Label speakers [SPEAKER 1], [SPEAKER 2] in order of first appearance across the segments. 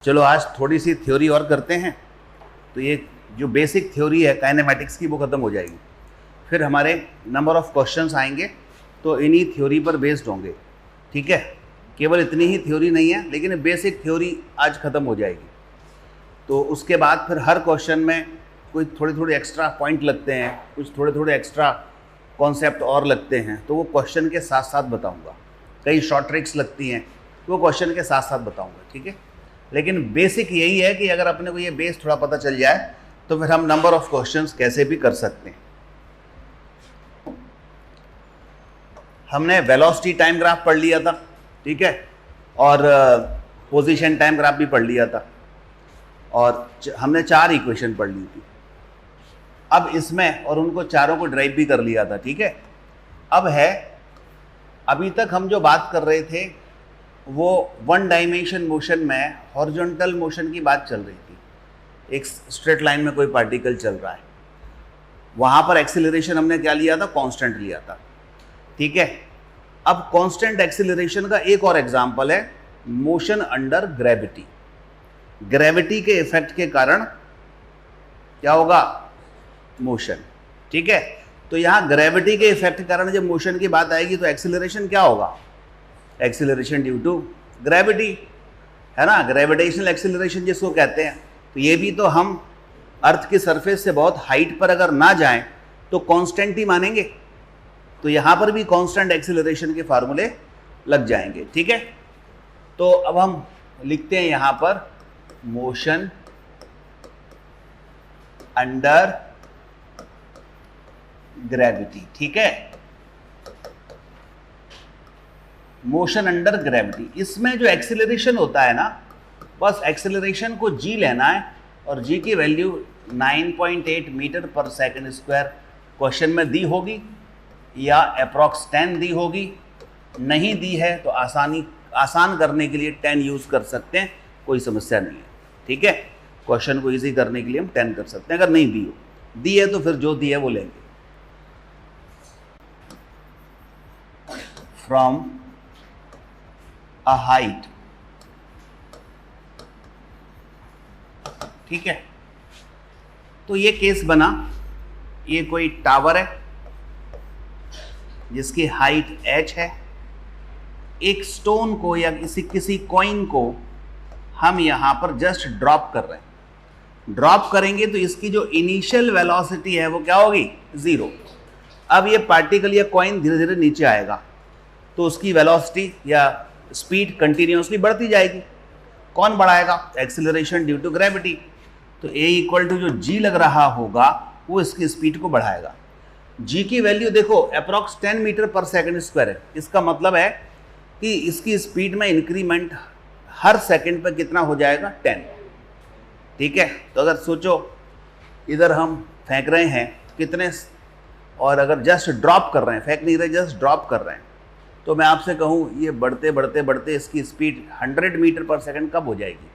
[SPEAKER 1] चलो आज थोड़ी सी थ्योरी और करते हैं। तो ये जो बेसिक थ्योरी है काइनेमेटिक्स की वो ख़त्म हो जाएगी, फिर हमारे नंबर ऑफ क्वेश्चंस आएंगे तो इन्हीं थ्योरी पर बेस्ड होंगे। ठीक है, केवल इतनी ही थ्योरी नहीं है, लेकिन बेसिक थ्योरी आज ख़त्म हो जाएगी। तो उसके बाद फिर हर क्वेश्चन में कोई थोड़े थोड़े एक्स्ट्रा पॉइंट लगते हैं, कुछ थोड़े थोड़े एक्स्ट्रा कॉन्सेप्ट और लगते हैं, तो वो क्वेश्चन के साथ साथ बताऊँगा। कई शॉर्ट ट्रिक्स लगती हैं तो वो क्वेश्चन के साथ साथ बताऊँगा। ठीक है, लेकिन बेसिक यही है कि अगर अपने को ये बेस थोड़ा पता चल जाए तो फिर हम नंबर ऑफ क्वेश्चंस कैसे भी कर सकते हैं। हमने वेलोसिटी टाइम ग्राफ पढ़ लिया था, ठीक है, और पोजीशन टाइम ग्राफ भी पढ़ लिया था, और हमने 4 इक्वेशन पढ़ ली थी। अब इसमें और उनको चारों को ड्राइव भी कर लिया था। ठीक है, अब है अभी तक हम जो बात कर रहे थे वो वन डायमेंशन मोशन में हॉरिजॉन्टल मोशन की बात चल रही थी। एक स्ट्रेट लाइन में कोई पार्टिकल चल रहा है, वहाँ पर एक्सीलरेशन हमने क्या लिया था, कांस्टेंट लिया था। ठीक है, अब कांस्टेंट एक्सीलरेशन का एक और एग्जांपल है मोशन अंडर ग्रेविटी। ग्रेविटी के इफेक्ट के कारण क्या होगा, मोशन। ठीक है, तो यहाँ ग्रेविटी के इफेक्ट के कारण जब मोशन की बात आएगी तो एक्सीलरेशन क्या होगा, एक्सीलरेशन ड्यू टू ग्रेविटी, है ना, ग्रेविटेशनल एक्सीलरेशन जिसको कहते हैं। तो ये भी तो हम अर्थ की सरफेस से बहुत हाइट पर अगर ना जाएं तो कांस्टेंट ही मानेंगे, तो यहाँ पर भी कांस्टेंट एक्सीलरेशन के फार्मूले लग जाएंगे। ठीक है, तो अब हम लिखते हैं यहाँ पर मोशन अंडर ग्रेविटी। ठीक है, मोशन अंडर ग्रेविटी, इसमें जो एक्सीलरेशन होता है ना, बस एक्सीलरेशन को जी लेना है और जी की वैल्यू 9.8 मीटर पर सेकंड स्क्वायर क्वेश्चन में दी होगी या अप्रॉक्स 10 दी होगी। नहीं दी है तो आसान करने के लिए 10 यूज़ कर सकते हैं, कोई समस्या नहीं है। ठीक है, क्वेश्चन को इजी करने के लिए हम 10 कर सकते हैं। अगर नहीं दी हो, दी है तो फिर जो दी है वो लेंगे। फ्रॉम a height, ठीक है, तो ये केस बना, ये कोई टावर है जिसकी हाइट h है। एक स्टोन को या किसी कॉइन को हम यहां पर जस्ट ड्रॉप कर रहे हैं। ड्रॉप करेंगे तो इसकी जो इनिशियल वेलोसिटी है वो क्या होगी, 0। अब ये पार्टिकल या कॉइन धीरे धीरे नीचे आएगा तो उसकी वेलोसिटी या स्पीड कंटिन्यूसली बढ़ती जाएगी। कौन बढ़ाएगा, एक्सीलरेशन ड्यू टू ग्रेविटी। तो A इक्वल टू जो G लग रहा होगा वो इसकी स्पीड को बढ़ाएगा। G की वैल्यू देखो अप्रॉक्स 10 मीटर पर सेकंड स्क्वायर है। इसका मतलब है कि इसकी स्पीड में इंक्रीमेंट हर सेकंड पर कितना हो जाएगा, 10। ठीक है, तो अगर सोचो इधर हम फेंक रहे हैं कितने, और अगर जस्ट ड्रॉप कर रहे हैं, फेंक नहीं रहे, जस्ट ड्रॉप कर रहे हैं, तो मैं आपसे कहूँ ये बढ़ते बढ़ते बढ़ते इसकी स्पीड 100 मीटर पर सेकंड कब हो जाएगी,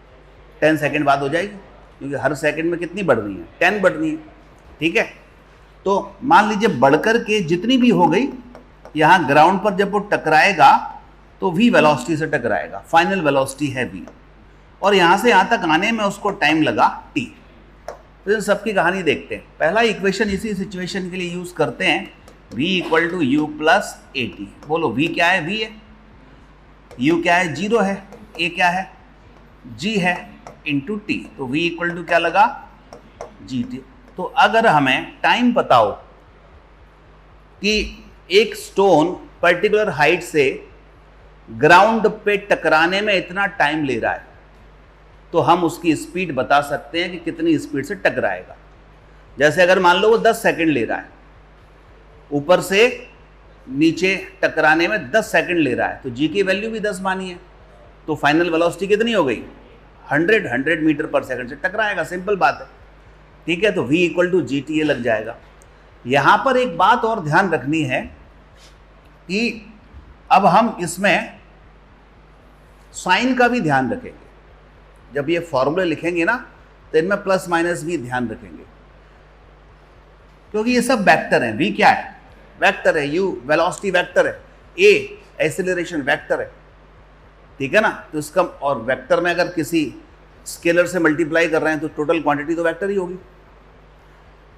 [SPEAKER 1] 10 सेकंड बाद हो जाएगी, क्योंकि हर सेकंड में कितनी बढ़ रही है, 10 बढ़ रही है। ठीक है, तो मान लीजिए बढ़कर के जितनी भी हो गई, यहाँ ग्राउंड पर जब वो टकराएगा तो v वेलोसिटी से टकराएगा, फाइनल वेलोसिटी है v, और यहाँ से यहाँ तक आने में उसको टाइम लगा t। तो इन सबकी कहानी देखते हैं। पहला इक्वेशन इसी सिचुएशन के लिए यूज़ करते हैं, v equal to u plus a t. बोलो v क्या है, v है, u क्या है, 0 है, a क्या है, g है, इंटू टी। तो v इक्वल टू क्या लगा, जी टी। तो अगर हमें टाइम पता हो कि एक स्टोन पर्टिकुलर हाइट से ग्राउंड पे टकराने में इतना टाइम ले रहा है, तो हम उसकी स्पीड बता सकते हैं कि कितनी स्पीड से टकराएगा। जैसे अगर मान लो वो 10 सेकंड ले रहा है, ऊपर से नीचे टकराने में 10 सेकंड ले रहा है, तो जी की वैल्यू भी 10 मानी है, तो फाइनल वेलोसिटी कितनी हो गई, 100 मीटर पर सेकंड से टकराएगा। सिंपल बात है। ठीक है, तो v equal to ji t लग जाएगा। यहाँ पर एक बात और ध्यान रखनी है कि अब हम इसमें साइन का भी ध्यान रखेंगे। जब ये फॉर्मूले लिखेंगे ना तो इनमें प्लस माइनस भी ध्यान रखेंगे, क्योंकि ये सब वेक्टर हैं। v क्या है, वेक्टर है, u वेलोसिटी वेक्टर है, a एक्सीलरेशन वेक्टर है। ठीक है ना, तो इसका और वेक्टर में अगर किसी स्केलर से मल्टीप्लाई कर रहे हैं तो टोटल क्वांटिटी तो वेक्टर ही होगी।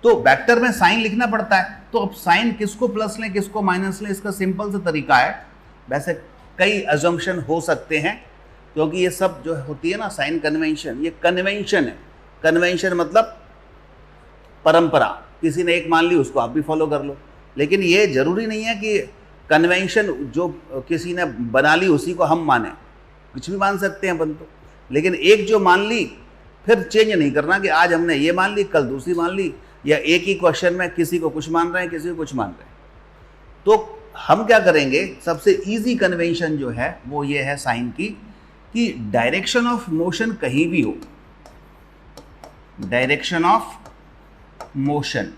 [SPEAKER 1] तो वेक्टर में साइन लिखना पड़ता है, तो अब साइन किसको प्लस लें किसको माइनस लें, इसका सिंपल सा तरीका है। वैसे कई अजम्पशन हो सकते हैं, क्योंकि ये सब जो होती है ना साइन कन्वेंशन, ये कन्वेंशन है। कन्वेंशन मतलब परंपरा, किसी ने एक मान ली उसको आप भी फॉलो कर लो, लेकिन ये जरूरी नहीं है कि कन्वेंशन जो किसी ने बना ली उसी को हम माने, कुछ भी मान सकते हैं अपन तो, लेकिन एक जो मान ली फिर चेंज नहीं करना कि आज हमने ये मान ली कल दूसरी मान ली, या एक ही क्वेश्चन में किसी को कुछ मान रहे हैं किसी को कुछ मान रहे हैं। तो हम क्या करेंगे, सबसे इजी कन्वेंशन जो है वो ये है साइन की, कि डायरेक्शन ऑफ मोशन कहीं भी हो, डायरेक्शन ऑफ मोशन,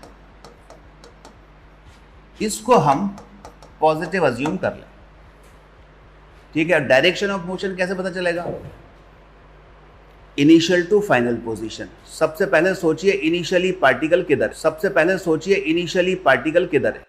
[SPEAKER 1] इसको हम पॉजिटिव अज्यूम कर लें। ठीक है, डायरेक्शन ऑफ मोशन कैसे पता चलेगा, इनिशियल टू फाइनल पोजीशन। सबसे पहले सोचिए इनिशियली पार्टिकल किधर, सबसे पहले सोचिए इनिशियली पार्टिकल किधर है।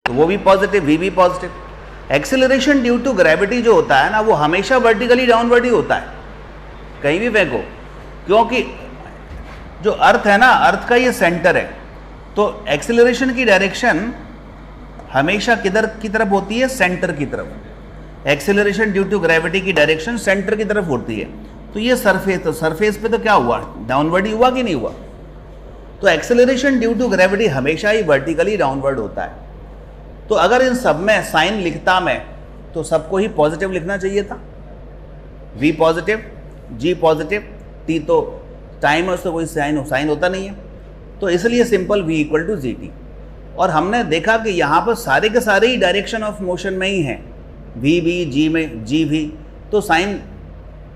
[SPEAKER 1] तो वो भी पॉजिटिव, वी भी positive. Acceleration due to gravity जो होता है ना, वो हमेशा वर्टिकली डाउनवर्ड ही होता है, कहीं भी फेंको, क्योंकि जो अर्थ है ना, अर्थ का ये सेंटर है, तो एक्सेलरेशन की डायरेक्शन हमेशा किधर की तरफ होती है, सेंटर की तरफ। एक्सेलरेशन ड्यू टू ग्रेविटी की डायरेक्शन सेंटर की तरफ होती है। तो ये सरफेस, तो सरफेस पे तो क्या हुआ, डाउनवर्ड ही हुआ कि नहीं हुआ। तो एक्सेलरेशन ड्यू टू ग्रेविटी हमेशा ही वर्टिकली डाउनवर्ड होता है। तो अगर इन सब में साइन लिखता मैं, तो सबको ही पॉजिटिव लिखना चाहिए था, v positive, g positive, t तो टाइम है उससे कोई साइन होता नहीं है, तो इसलिए simple v equal to ji t. और हमने देखा कि यहाँ पर सारे के सारे ही डायरेक्शन ऑफ मोशन में ही हैं, v भी g में g भी, तो साइन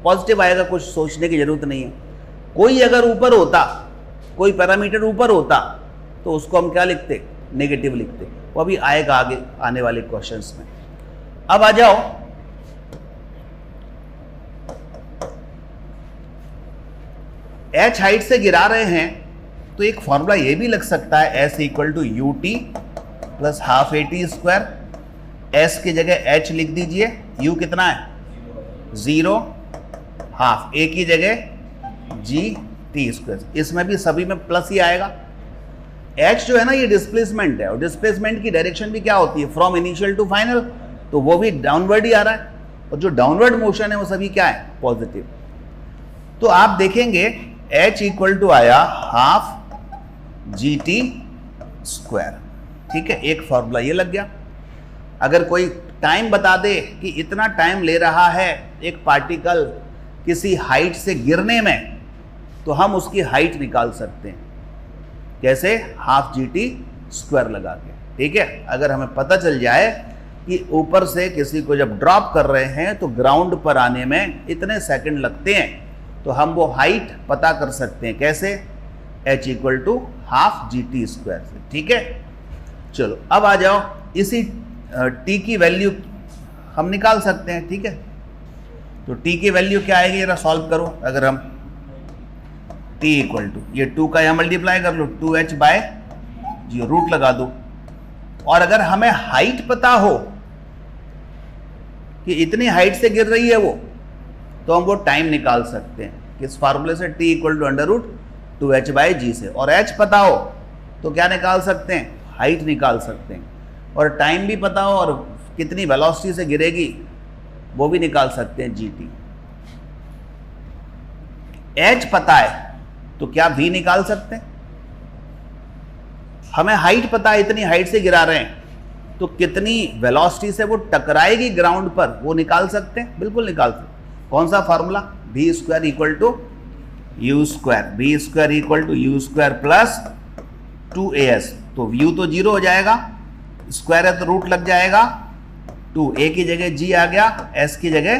[SPEAKER 1] पॉजिटिव आएगा, कुछ सोचने की जरूरत नहीं है। कोई अगर ऊपर होता, कोई पैरामीटर ऊपर होता, तो उसको हम क्या लिखते, नेगेटिव लिखते। वो अभी आएगा आगे आने वाले क्वेश्चंस में। अब आ जाओ, h हाइट से गिरा रहे हैं, तो एक फॉर्मूला ये भी लग सकता है, s equal to u T plus half a t square. s की जगह h लिख दीजिए, u कितना है 0, हाफ, a की जगह g टी स्क्वायर। इसमें भी सभी में प्लस ही आएगा। h जो है ना, ये डिस्प्लेसमेंट है, और डिस्प्लेसमेंट की डायरेक्शन भी क्या होती है, फ्रॉम इनिशियल टू फाइनल, तो वो भी डाउनवर्ड ही आ रहा है, और जो डाउनवर्ड मोशन है वो सभी क्या है, पॉजिटिव। तो आप देखेंगे h इक्वल टू आया हाफ जी टी स्क्वायर। ठीक है, एक फॉर्मूला ये लग गया। अगर कोई टाइम बता दे कि इतना टाइम ले रहा है एक पार्टिकल किसी हाइट से गिरने में, तो हम उसकी हाइट निकाल सकते हैं, कैसे, हाफ जी टी स्क्वायर लगा के। ठीक है, अगर हमें पता चल जाए कि ऊपर से किसी को जब ड्रॉप कर रहे हैं तो ग्राउंड पर आने में इतने सेकंड लगते हैं, तो हम वो हाइट पता कर सकते हैं, कैसे, h equal to half G T square से। ठीक है, चलो अब आ जाओ, इसी t की वैल्यू हम निकाल सकते हैं। ठीक है, तो t की वैल्यू क्या आएगी, जरा सॉल्व करो। अगर हम t इक्वल टू, ये 2 का यहाँ मल्टीप्लाई कर लो, 2h बाय जी, रूट लगा दो। और अगर हमें हाइट पता हो कि इतनी हाइट से गिर रही है वो, तो हम वो टाइम निकाल सकते हैं किस फार्मूले से, t equal to under root 2h by G से। और h पता हो तो क्या निकाल सकते हैं, हाइट निकाल सकते हैं। और टाइम भी पता हो और कितनी वेलोसिटी से गिरेगी वो भी निकाल सकते हैं, gt। h पता है तो क्या v निकाल सकते हैं। हमें हाइट पता है, इतनी हाइट से गिरा रहे हैं, तो कितनी वेलोसिटी से वो टकराएगी ग्राउंड पर, वो निकाल सकते हैं, बिल्कुल निकाल सकते हैं। कौन सा formula, v square equal to you square, v square equal to you square plus 2as। तो u तो 0 हो जाएगा, स्क्वायर है तो रूट लग जाएगा, 2 a की जगह g आ गया, s की जगह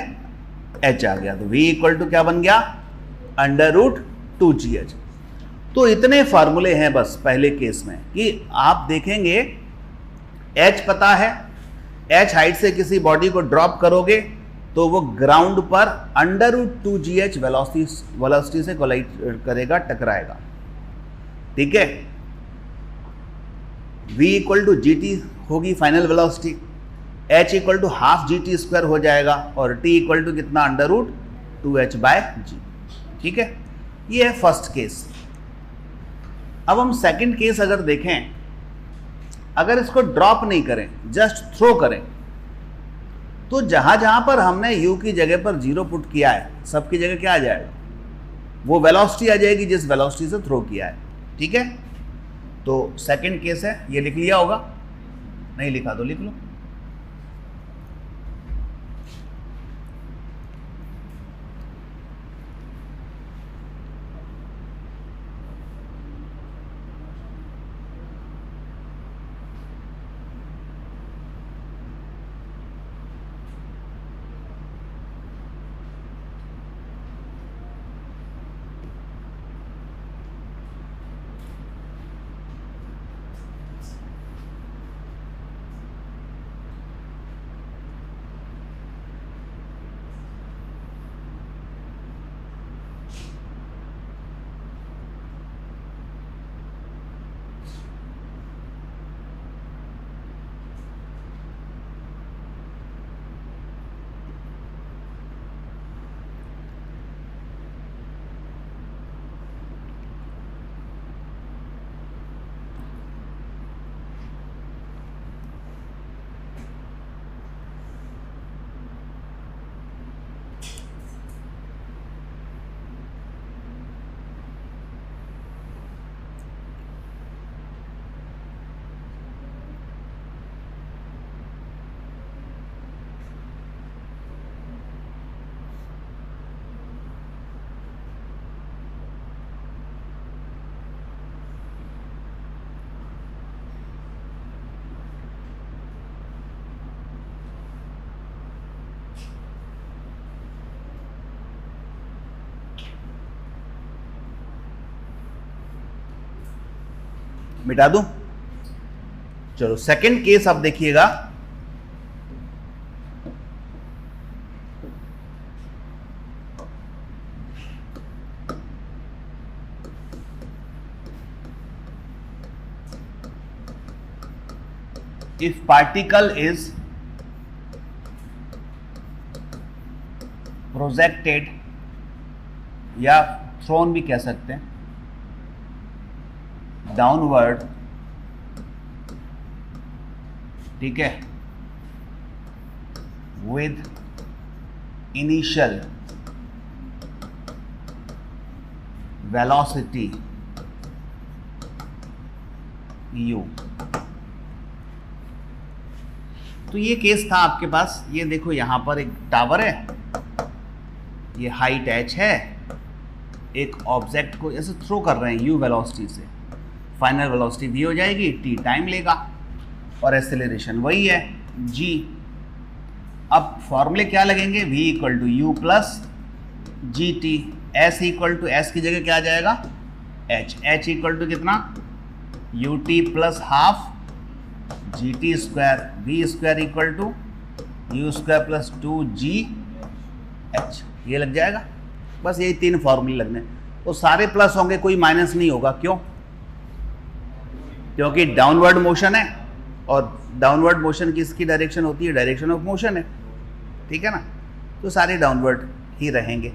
[SPEAKER 1] h आ गया, तो v इक्वल टू क्या बन गया, अंडर रूट 2gh। तो इतने फार्मूले हैं बस पहले केस में, कि आप देखेंगे h पता है, h हाइट से किसी बॉडी को ड्रॉप करोगे तो वो ग्राउंड पर √2gh वेलोसिटी से कोलाइड करेगा, टकराएगा। ठीक है, v equal to ji T होगी final velocity, h equal to half G T square हो जाएगा और t इक्वल टू कितना √2h/g। ठीक है, ये है फर्स्ट केस। अब हम सेकंड केस अगर देखें, अगर इसको ड्रॉप नहीं करें, जस्ट थ्रो करें, तो जहां जहां पर हमने u की जगह पर 0 पुट किया है, सबकी जगह क्या आ जाएगा, वो वेलोसिटी आ जाएगी जिस वेलोसिटी से थ्रो किया है। ठीक है, तो सेकंड केस है, ये लिख लिया होगा, नहीं लिखा तो लिख लो। मिटा दूं? चलो सेकंड केस आप देखिएगा। इफ पार्टिकल इज प्रोजेक्टेड या थ्रोन भी कह सकते हैं, डाउनवर्ड, ठीक है, विद इनिशियल वेलोसिटी u। तो ये केस था आपके पास। ये देखो यहां पर एक टावर है, ये हाइट h है, एक ऑब्जेक्ट को ऐसे थ्रो कर रहे हैं u वेलोसिटी से, फाइनल वेलोसिटी v हो जाएगी, t टाइम लेगा और एक्सेलरेशन वही है g। अब फॉर्मूले क्या लगेंगे, v equal to u plus g t, s equal to s की जगह क्या आ जाएगा h इक्वल टू कितना u T plus half G T square, v square equal to you square plus 2gh, ये लग जाएगा। बस यही तीन फॉर्मूले लगने, तो सारे प्लस होंगे, कोई माइनस नहीं होगा। क्यों? क्योंकि डाउनवर्ड मोशन है और डाउनवर्ड मोशन किसकी डायरेक्शन होती है, डायरेक्शन ऑफ मोशन है, ठीक है ना, तो सारे डाउनवर्ड ही रहेंगे।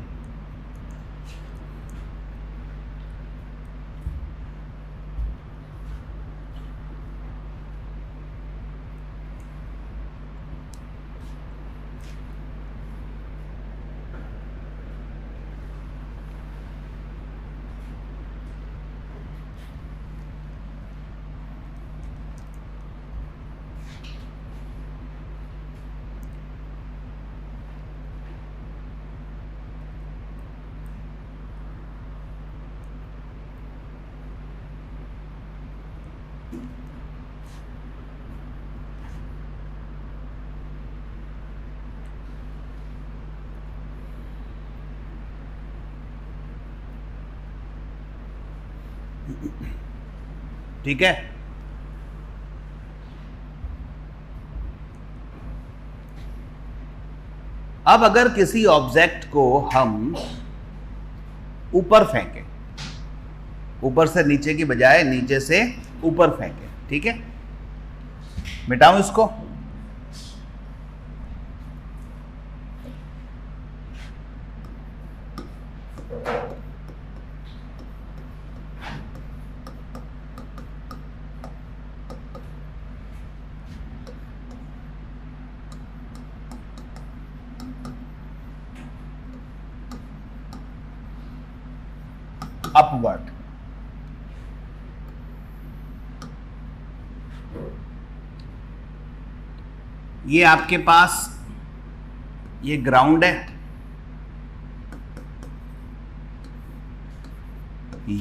[SPEAKER 1] ठीक है, अब अगर किसी ऑब्जेक्ट को हम ऊपर फेंकें, ऊपर से नीचे की बजाय नीचे से ऊपर फेंकें, ठीक है, मिटाऊं इसको, अपवर्ड, ये आपके पास ये ग्राउंड है,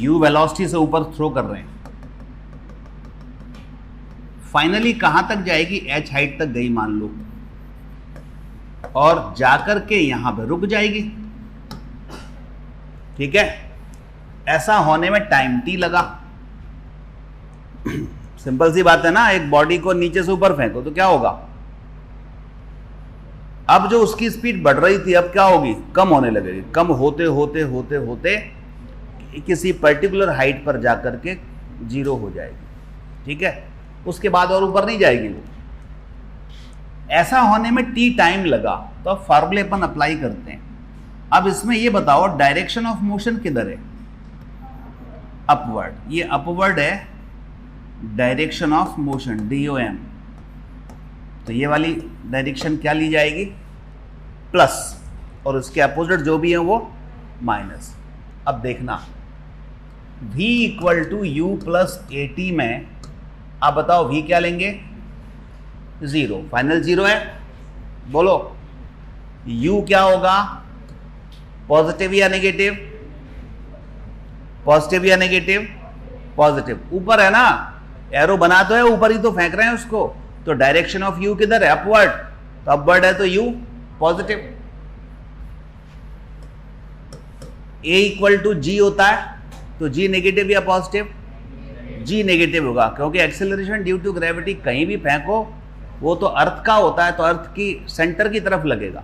[SPEAKER 1] u वेलोसिटी से ऊपर थ्रो कर रहे हैं, फाइनली कहां तक जाएगी, h हाइट तक गई मान लो, और जाकर के यहां पे रुक जाएगी, ठीक है। ऐसा होने में टाइम t लगा। सिंपल सी बात है ना, एक बॉडी को नीचे से ऊपर फेंको तो क्या होगा, अब जो उसकी स्पीड बढ़ रही थी अब क्या होगी, कम होने लगेगी, कम होते होते होते होते किसी पर्टिकुलर हाइट पर जाकर के जीरो हो जाएगी, ठीक है, उसके बाद और ऊपर नहीं जाएगी वो। ऐसा होने में t टाइम लगा, तो अब फार्मूले अपन अप्लाई करते हैं। अब इसमें ये बताओ डायरेक्शन ऑफ मोशन किधर है, अपवर्ड, ये अपवर्ड है, डायरेक्शन ऑफ मोशन DOM, तो ये वाली डायरेक्शन क्या ली जाएगी, प्लस, और उसके अपोजिट जो भी है वो माइनस। अब देखना v equal to u plus AT में, आप बताओ v क्या लेंगे, जीरो, फाइनल जीरो है, बोलो u क्या होगा, पॉजिटिव या नेगेटिव, पॉजिटिव या नेगेटिव, पॉजिटिव, ऊपर है ना, एरो बना तो है, ऊपर ही तो फेंक रहे हैं उसको, तो डायरेक्शन ऑफ u किधर है, अपवर्ड, तो अपवर्ड है तो u positive. a equal to g होता है, तो g नेगेटिव या पॉजिटिव, g नेगेटिव होगा, क्योंकि एक्सेलरेशन ड्यू टू ग्रेविटी कहीं भी फेंको वो तो अर्थ का होता है, तो अर्थ की सेंटर की तरफ लगेगा,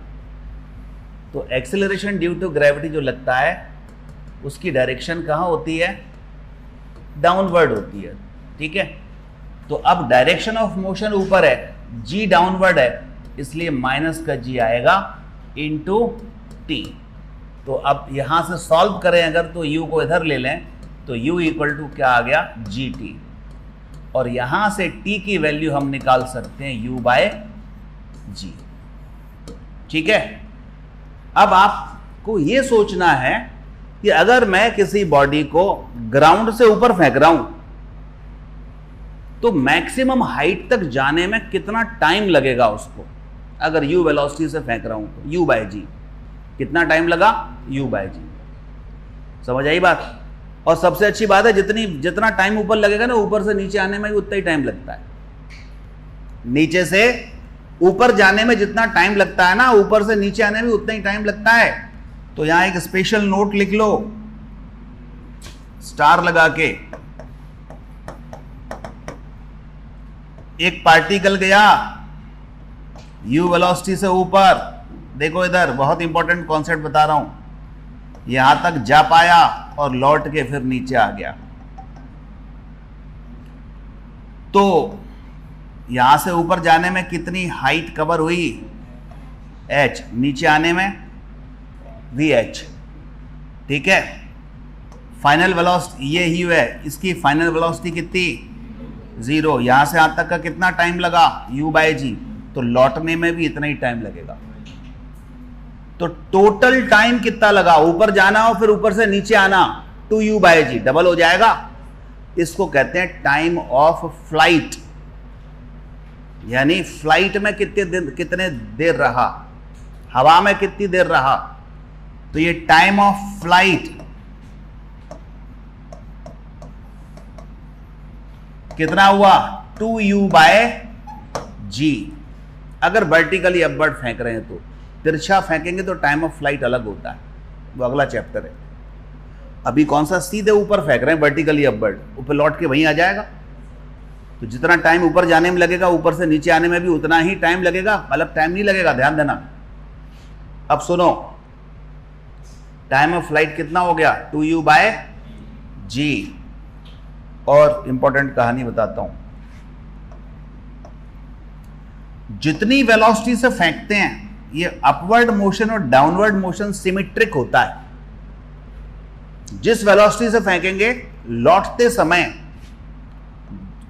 [SPEAKER 1] तो एक्सेलरेशन ड्यू टू ग्रेविटी जो लगता है उसकी डायरेक्शन कहाँ होती है, डाउनवर्ड होती है, ठीक है। तो अब डायरेक्शन ऑफ मोशन ऊपर है, g डाउनवर्ड है, इसलिए माइनस का g आएगा इनटू t। तो अब यहां से सॉल्व करें अगर, तो u को इधर ले लें, तो u इक्वल टू क्या आ गया, gt, और यहां से t की वैल्यू हम निकाल सकते हैं u बाय g, ठीक है। अब आपको यह सोचना है कि अगर मैं किसी बॉडी को ग्राउंड से ऊपर फेंक रहा हूं तो मैक्सिमम हाइट तक जाने में कितना टाइम लगेगा उसको, अगर u वेलोसिटी से फेंक रहा हूं तो u बाय जी, कितना टाइम लगा, u बाय जी, समझ आई बात। और सबसे अच्छी बात है जितना टाइम ऊपर लगेगा ना, ऊपर से नीचे आने में भी उतना ही टाइम लगता है, नीचे से ऊपर जाने में जितना टाइम लगता है ना, ऊपर से नीचे आने में उतना ही टाइम लगता है। तो यहां एक स्पेशल नोट लिख लो, स्टार लगा के, एक पार्टिकल गया u वेलोसिटी से ऊपर, देखो इधर बहुत इंपॉर्टेंट कॉन्सेप्ट बता रहा हूं, यहां तक जा पाया और लौट के फिर नीचे आ गया, तो यहां से ऊपर जाने में कितनी हाइट कवर हुई, h, नीचे आने में vh, ठीक है। फाइनल वेलोसिटी ये ही है, इसकी फाइनल वेलोसिटी कितनी, जीरो, यहां से यहां तक का कितना टाइम लगा, u बाय जी, तो लौटने में भी इतना ही टाइम लगेगा। तो टोटल टाइम कितना लगा, ऊपर जाना और फिर ऊपर से नीचे आना, 2u बाय जी, डबल हो जाएगा। इसको कहते हैं टाइम ऑफ फ्लाइट, यानी फ्लाइट में कितने देर रहा, हवा में कितनी देर रहा, तो ये टाइम ऑफ फ्लाइट कितना हुआ, 2u बाय जी। अगर वर्टिकली अपवर्ड फेंक रहे हैं तो, तिरछा फेंकेंगे तो टाइम ऑफ फ्लाइट अलग होता है, वो अगला चैप्टर है। अभी कौन सा, सीधे ऊपर फेंक रहे हैं वर्टिकली अपवर्ड, ऊपर लौट के वहीं आ जाएगा, तो जितना टाइम ऊपर जाने में लगेगा ऊपर से नीचे आने में भी उतना ही टाइम लगेगा, अलग टाइम नहीं लगेगा, ध्यान देना। अब सुनो, टाइम ऑफ फ्लाइट कितना हो गया, 2u/g। और इंपॉर्टेंट कहानी बताता हूं, जितनी वेलोसिटी से फेंकते हैं ये अपवर्ड मोशन और डाउनवर्ड मोशन सिमेट्रिक होता है। जिस वेलोसिटी से फेंकेंगे लौटते समय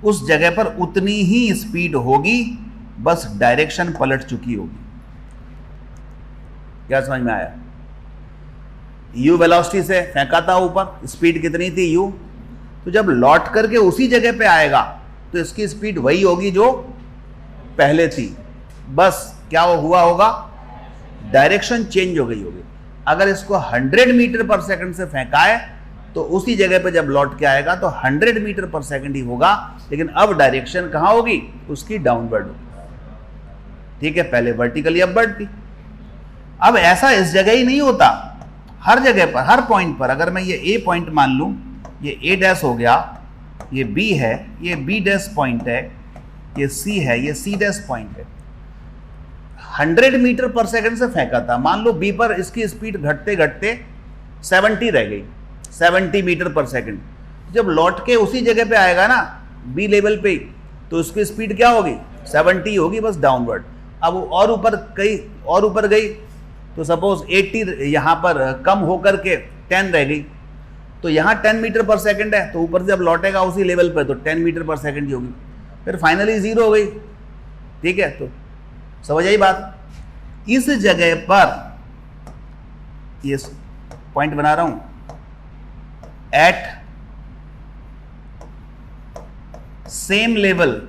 [SPEAKER 1] उस जगह पर उतनी ही स्पीड होगी, बस डायरेक्शन पलट चुकी होगी। क्या समझ में आया? u वेलोसिटी से फेंका था ऊपर, स्पीड कितनी थी u, तो जब लौट करके उसी जगह पे आएगा तो इसकी स्पीड वही होगी जो पहले थी, बस क्या हुआ होगा, डायरेक्शन चेंज हो गई होगी। अगर इसको 100 मीटर पर सेकंड से फेंका है तो उसी जगह पे जब लौट के आएगा तो 100 मीटर पर सेकंड ही होगा, लेकिन अब डायरेक्शन कहां होगी, उसकी डाउनवर्ड होगी। ठीक है, पहले वर्टिकली अपवर्ड थी। अब ऐसा इस जगह ही नहीं होता, हर जगह पर, हर पॉइंट पर। अगर मैं ये ए पॉइंट मान लूं, ये ए डैश हो गया, ये बी है, ये बी डैश पॉइंट है, ये सी है, ये सी डैश पॉइंट है। 100 मीटर पर सेकंड से फेंका था, मान लो बी पर इसकी स्पीड घटते घटते 70 रह गई, 70 मीटर पर सेकंड। जब लौट के उसी जगह पे आएगा ना बी लेवल पे, तो उसकी स्पीड क्या होगी, 70 होगी, बस डाउनवर्ड। अब वो और ऊपर गई तो सपोज 80 यहां पर कम होकर के 10 रह गई, तो यहां 10 मीटर पर सेकंड है, तो ऊपर से जब लौटेगा उसी लेवल पे तो 10 मीटर पर सेकंड ही होगी, फिर फाइनली 0 हो गई। ठीक है, तो समझ आई बात? इस जगह पर ये पॉइंट बना रहा हूं, at same level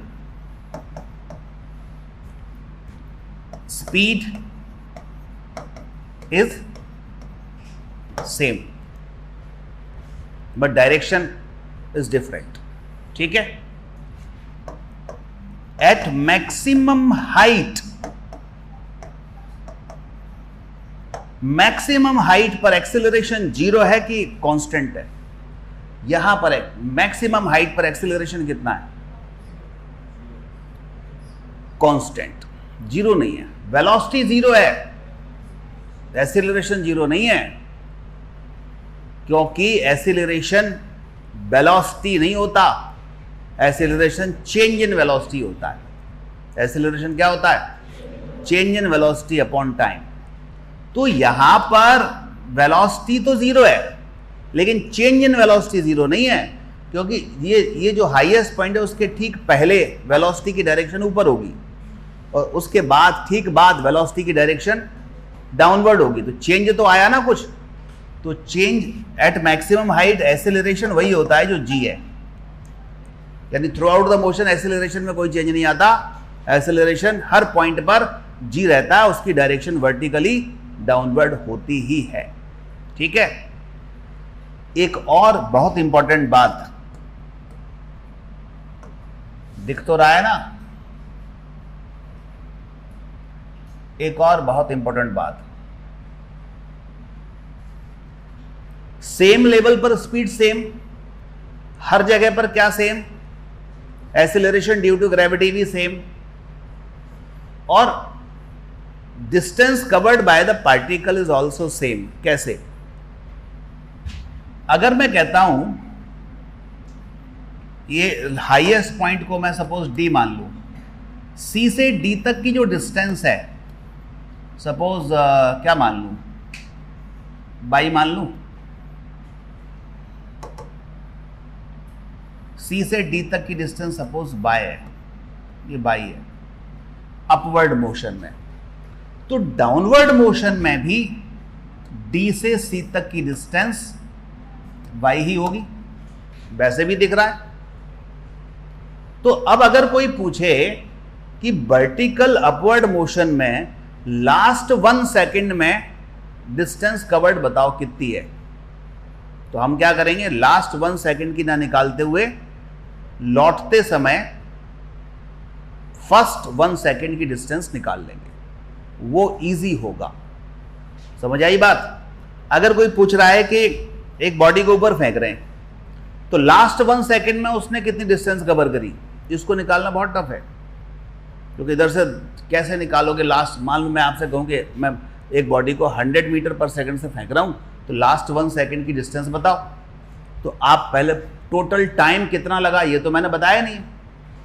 [SPEAKER 1] speed is same but direction is different. ठीक है, at maximum height, maximum height पर एक्सेलरेशन 0 है कि कांस्टेंट है? यहां पर है, मैक्सिमम हाइट पर एक्सेलरेशन कितना है, कांस्टेंट, 0 नहीं है। वेलोसिटी 0 है, एक्सेलरेशन 0 नहीं है, क्योंकि एक्सेलरेशन वेलोसिटी नहीं होता, एक्सेलरेशन चेंज इन वेलोसिटी होता है। एक्सेलरेशन क्या होता है, change in velocity upon time. तो यहां पर वेलोसिटी तो 0 है, लेकिन चेंज इन वेलोसिटी 0 नहीं है, क्योंकि ये जो हाईएस्ट पॉइंट है उसके ठीक पहले वेलोसिटी की डायरेक्शन ऊपर होगी और उसके बाद ठीक बाद वेलोसिटी की डायरेक्शन डाउनवर्ड होगी। तो चेंज तो आया ना कुछ, तो change at maximum height acceleration वही होता है जो g है, यानी through out the motion acceleration में कोई चेंज नहीं आता, एक्सेलरेशन हर पॉइंट पर g रहता है, उसकी डायरेक्शन वर्टिकली डाउनवर्ड होती ही है। ठीक है, एक और बहुत इंपॉर्टेंट बात दिख तो रहा है ना, एक और बहुत इंपॉर्टेंट बात, सेम लेवल पर स्पीड सेम, हर जगह पर क्या same, acceleration due to gravity भी सेम, और distance covered by the particle is also same. कैसे? अगर मैं कहता हूं ये हाईएस्ट पॉइंट को मैं सपोज डी मान लूं, सी से डी तक की जो डिस्टेंस है सपोज क्या मान लूं, बाई मान लूं, सी से डी तक की डिस्टेंस सपोज बाय है, ये बाई है अपवर्ड मोशन में। तो डाउनवर्ड मोशन में भी डी से सी तक की डिस्टेंस वाई ही होगी, वैसे भी दिख रहा है। तो अब अगर कोई पूछे कि वर्टिकल अपवर्ड मोशन में लास्ट 1 सेकंड में डिस्टेंस कवर्ड बताओ कितनी है, तो हम क्या करेंगे, लास्ट 1 सेकंड की ना निकालते हुए लौटते समय फर्स्ट 1 सेकंड की डिस्टेंस निकाल लेंगे, वो इजी होगा। समझ आई बात? अगर कोई पूछ रहा है कि एक बॉडी को ऊपर फेंक रहे हैं तो लास्ट 1 सेकंड में उसने कितनी डिस्टेंस कवर करी, इसको निकालना बहुत टफ है, क्योंकि इधर से कैसे निकालोगे लास्ट, मान लो मैं आपसे कहूं कि मैं एक बॉडी को 100 मीटर पर सेकंड से फेंक रहा हूँ, तो लास्ट 1 सेकंड की डिस्टेंस बताओ। तो आप पहले टोटल टाइम कितना लगा ये तो मैंने बताया नहीं,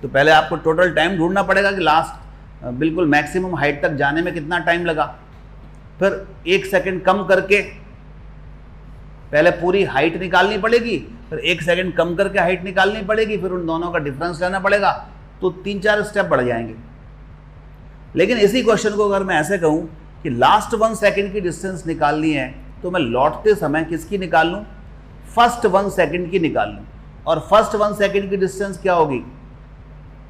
[SPEAKER 1] तो पहले आपको टोटल टाइम ढूंढना पड़ेगा कि लास्ट बिल्कुल मैक्सिमम हाइट तक जाने में कितना टाइम लगा। फिर 1 सेकंड कम करके पहले पूरी हाइट निकालनी पड़ेगी, फिर 1 सेकंड कम करके हाइट निकालनी पड़ेगी, फिर उन दोनों का डिफरेंस लेना पड़ेगा, तो 3-4 स्टेप बढ़ जाएंगे। लेकिन इसी क्वेश्चन को अगर मैं ऐसे कहूं कि लास्ट 1 सेकंड की डिस्टेंस निकालनी है, तो मैं लौटते समय किसकी निकाल लूं? फर्स्ट 1 सेकंड की निकाल लूं। और फर्स्ट 1 सेकंड की डिस्टेंस क्या होगी?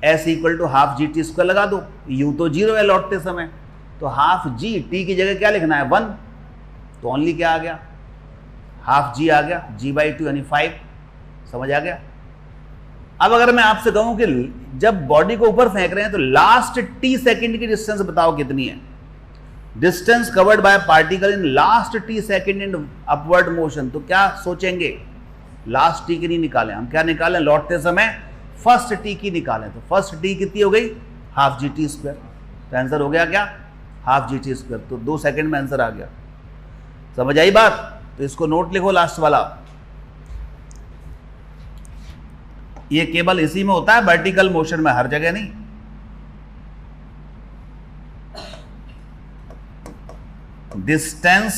[SPEAKER 1] s equal to half G T square लगा दो। u तो 0 है लौटते समय, तो हाफ जी, t की जगह क्या लिखना है? 1, तो ओनली क्या आ गया? हाफ जी आ गया, g/2 यानी 5। समझ आ गया? अब अगर मैं आपसे कहूं कि जब बॉडी को ऊपर फेंक रहे हैं तो लास्ट t सेकंड की डिस्टेंस बताओ कितनी है? Distance covered bye particle in last t second in upward motion, तो क्या सोचेंगे? लास्ट t की नहीं निकालें, हम क्या निकालें? लौटते समय फर्स्ट t की निकालें। तो फर्स्ट t कितनी हो गई? Half G T square. तो आंसर हो गया क्या? Half G T square. तो 2 सेकंड में आंसर आ गया। समझ आई बात? तो इसको नोट लिखो लास्ट वाला। ये केवल इसी में होता है, वर्टिकल मोशन में, हर जगह नहीं। Distance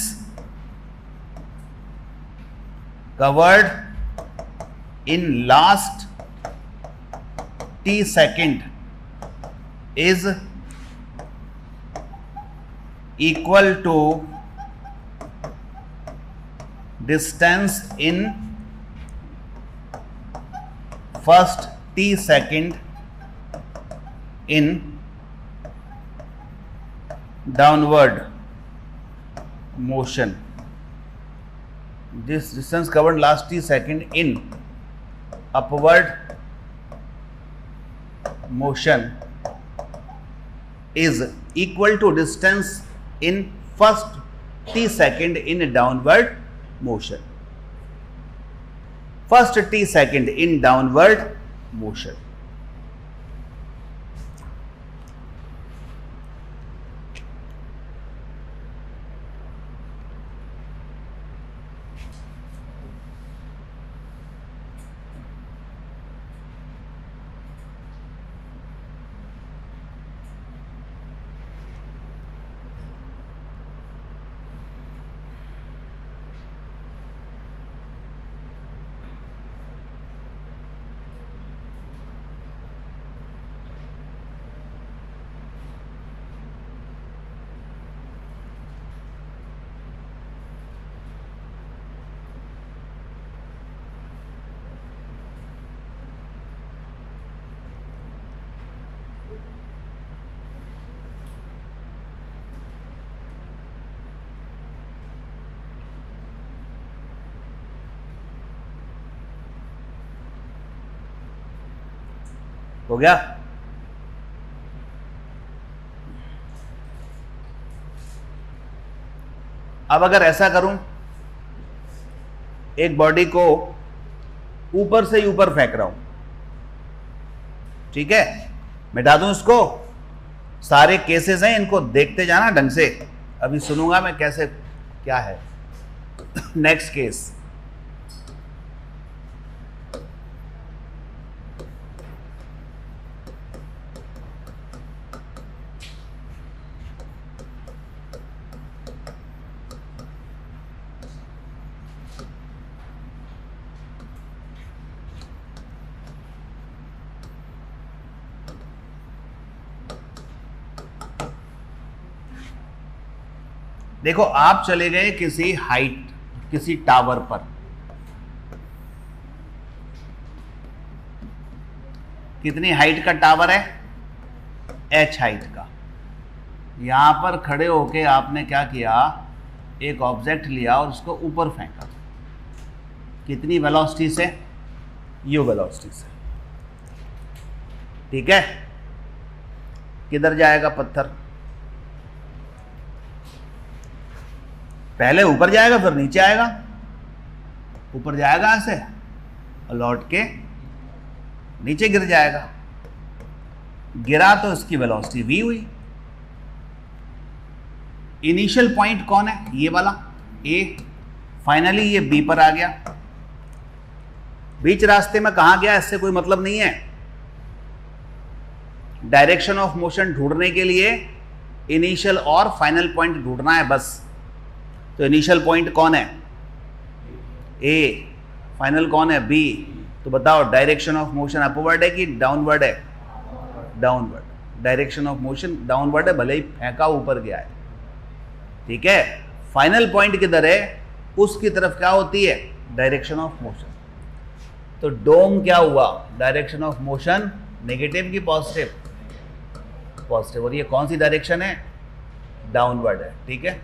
[SPEAKER 1] covered in last t second is equal to distance in first t second in downward motion. This distance covered last t second in upward motion is equal to distance in first t second in downward motion. First t second in downward motion. हो गया? अब अगर ऐसा करूं, एक body को ऊपर से ऊपर फेंक रहा हूं, ठीक है, मिटा दूं इसको। सारे केसेस हैं, इनको देखते जाना ढंग से, अभी सुनूंगा मैं कैसे क्या है। नेक्स्ट केस, देखो आप चले गए किसी हाइट, किसी टावर पर, कितनी हाइट का टावर है? h हाइट का। यहां पर खड़े होके आपने क्या किया? एक ऑब्जेक्ट लिया और उसको ऊपर फेंका। कितनी वेलोसिटी से? u वेलोसिटी से, ठीक है। किधर जाएगा पत्थर? पहले ऊपर जाएगा फिर नीचे आएगा। ऊपर जाएगा ऐसे और लौट के नीचे गिर जाएगा। गिरा तो इसकी वेलोसिटी v हुई। इनिशियल पॉइंट कौन है? ये वाला ए, फाइनली ये बी पर आ गया। बीच रास्ते में कहां गया इससे कोई मतलब नहीं है। डायरेक्शन ऑफ मोशन ढूंढने के लिए इनिशियल और फाइनल पॉइंट ढूंढना है बस। तो इनिशियल पॉइंट कौन है? ए, फाइनल कौन है? बी। तो बताओ डायरेक्शन ऑफ मोशन अपवर्ड है कि डाउनवर्ड है? Downward. Direction of motion downward है, भले ही फेंका ऊपर गया है। ठीक है, फाइनल पॉइंट किधर है? उसकी तरफ क्या होती है? Direction of motion. तो डोम क्या हुआ? डायरेक्शन ऑफ मोशन नेगेटिव की पॉजिटिव? पॉजिटिव। और ये कौन सी डायरेक्शन है? डाउनवर्ड है। ठीक है,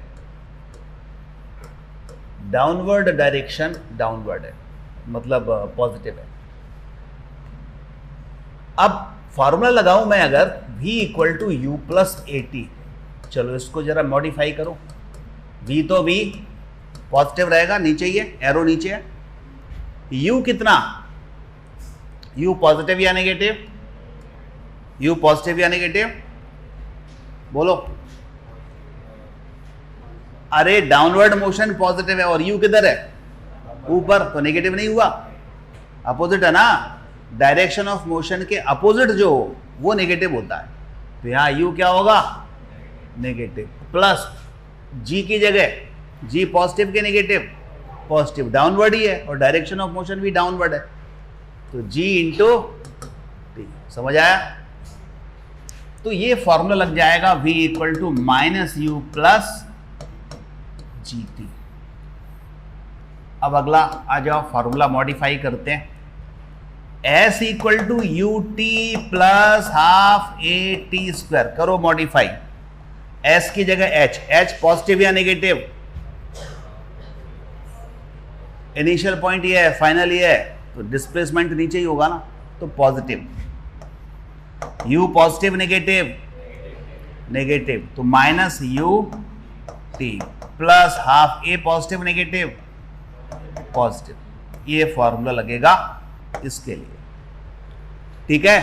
[SPEAKER 1] डाउनवर्ड डायरेक्शन डाउनवर्ड है, मतलब पॉजिटिव है। अब फॉर्मूला लगाऊं मैं अगर v equal to u plus a t. चलो इसको जरा मॉडिफाई करो। v तो v पॉजिटिव रहेगा, नीचे ही है, एरो नीचे है। u कितना? u पॉजिटिव या नेगेटिव? u पॉजिटिव या नेगेटिव? बोलो। अरे डाउनवर्ड मोशन पॉजिटिव है और u किधर है? ऊपर, तो नेगेटिव नहीं हुआ, अपोजिट है ना। डायरेक्शन ऑफ मोशन के अपोजिट जो हो वो नेगेटिव होता है। तो यहां u क्या होगा? नेगेटिव। प्लस g की जगह, g पॉजिटिव के नेगेटिव? पॉजिटिव, डाउनवर्ड ही है और डायरेक्शन ऑफ मोशन भी डाउनवर्ड है। तो g इंटू टी। समझ आया? तो ये फॉर्मूला लग जाएगा v equal to minus u plus g t. अब अगला आ जाओ, फॉर्मूला मॉडिफाई करते हैं। S equal to u T plus half a t square. करो मॉडिफाई। S की जगह H, H पॉजिटिव या नेगेटिव? इनिशियल पॉइंट ये है, फाइनल ये है, तो डिस्प्लेसमेंट नीचे ही होगा ना, तो positive. U positive negative? Negative, तो minus U T plus half A positive negative? Positive. ये फॉर्मूला लगेगा इसके लिए। ठीक है,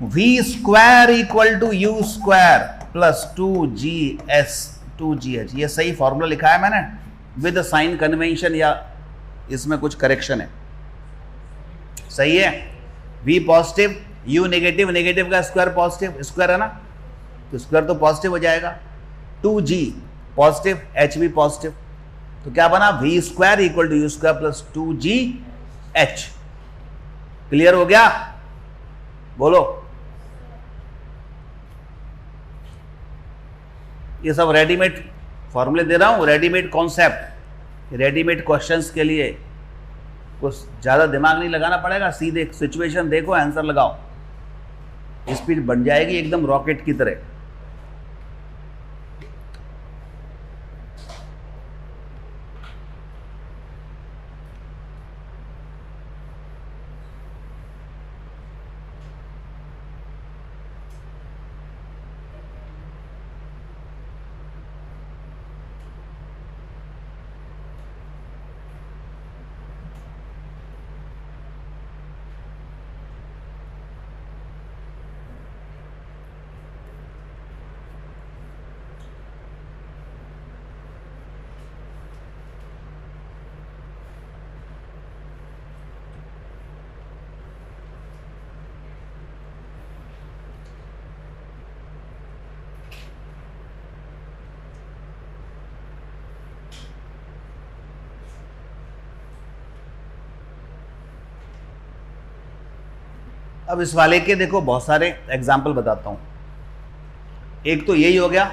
[SPEAKER 1] v square equal to you square plus 2GS 2GH। ये सही फॉर्मूला लिखा है मैंने विद साइन कन्वेंशन या इसमें कुछ करेक्शन है? सही है। v positive, u negative, negative का स्क्वायर पॉजिटिव, स्क्वायर है ना, तो स्क्वायर तो पॉजिटिव हो जाएगा। 2g पॉजिटिव, h भी पॉजिटिव, तो क्या बना? v square equal to you square plus 2GH। Clear हो गया? बोलो। ये सब रेडीमेड फॉर्मूले दे रहा हूं, रेडीमेड कॉन्सेप्ट, रेडीमेड क्वेश्चंस के लिए कुछ ज्यादा दिमाग नहीं लगाना पड़ेगा। सीधे सिचुएशन देखो, आंसर लगाओ, स्पीड बन जाएगी एकदम रॉकेट की तरह। अब इस वाले के देखो बहुत सारे एग्जाम्पल बताता हूं। एक तो यही हो गया,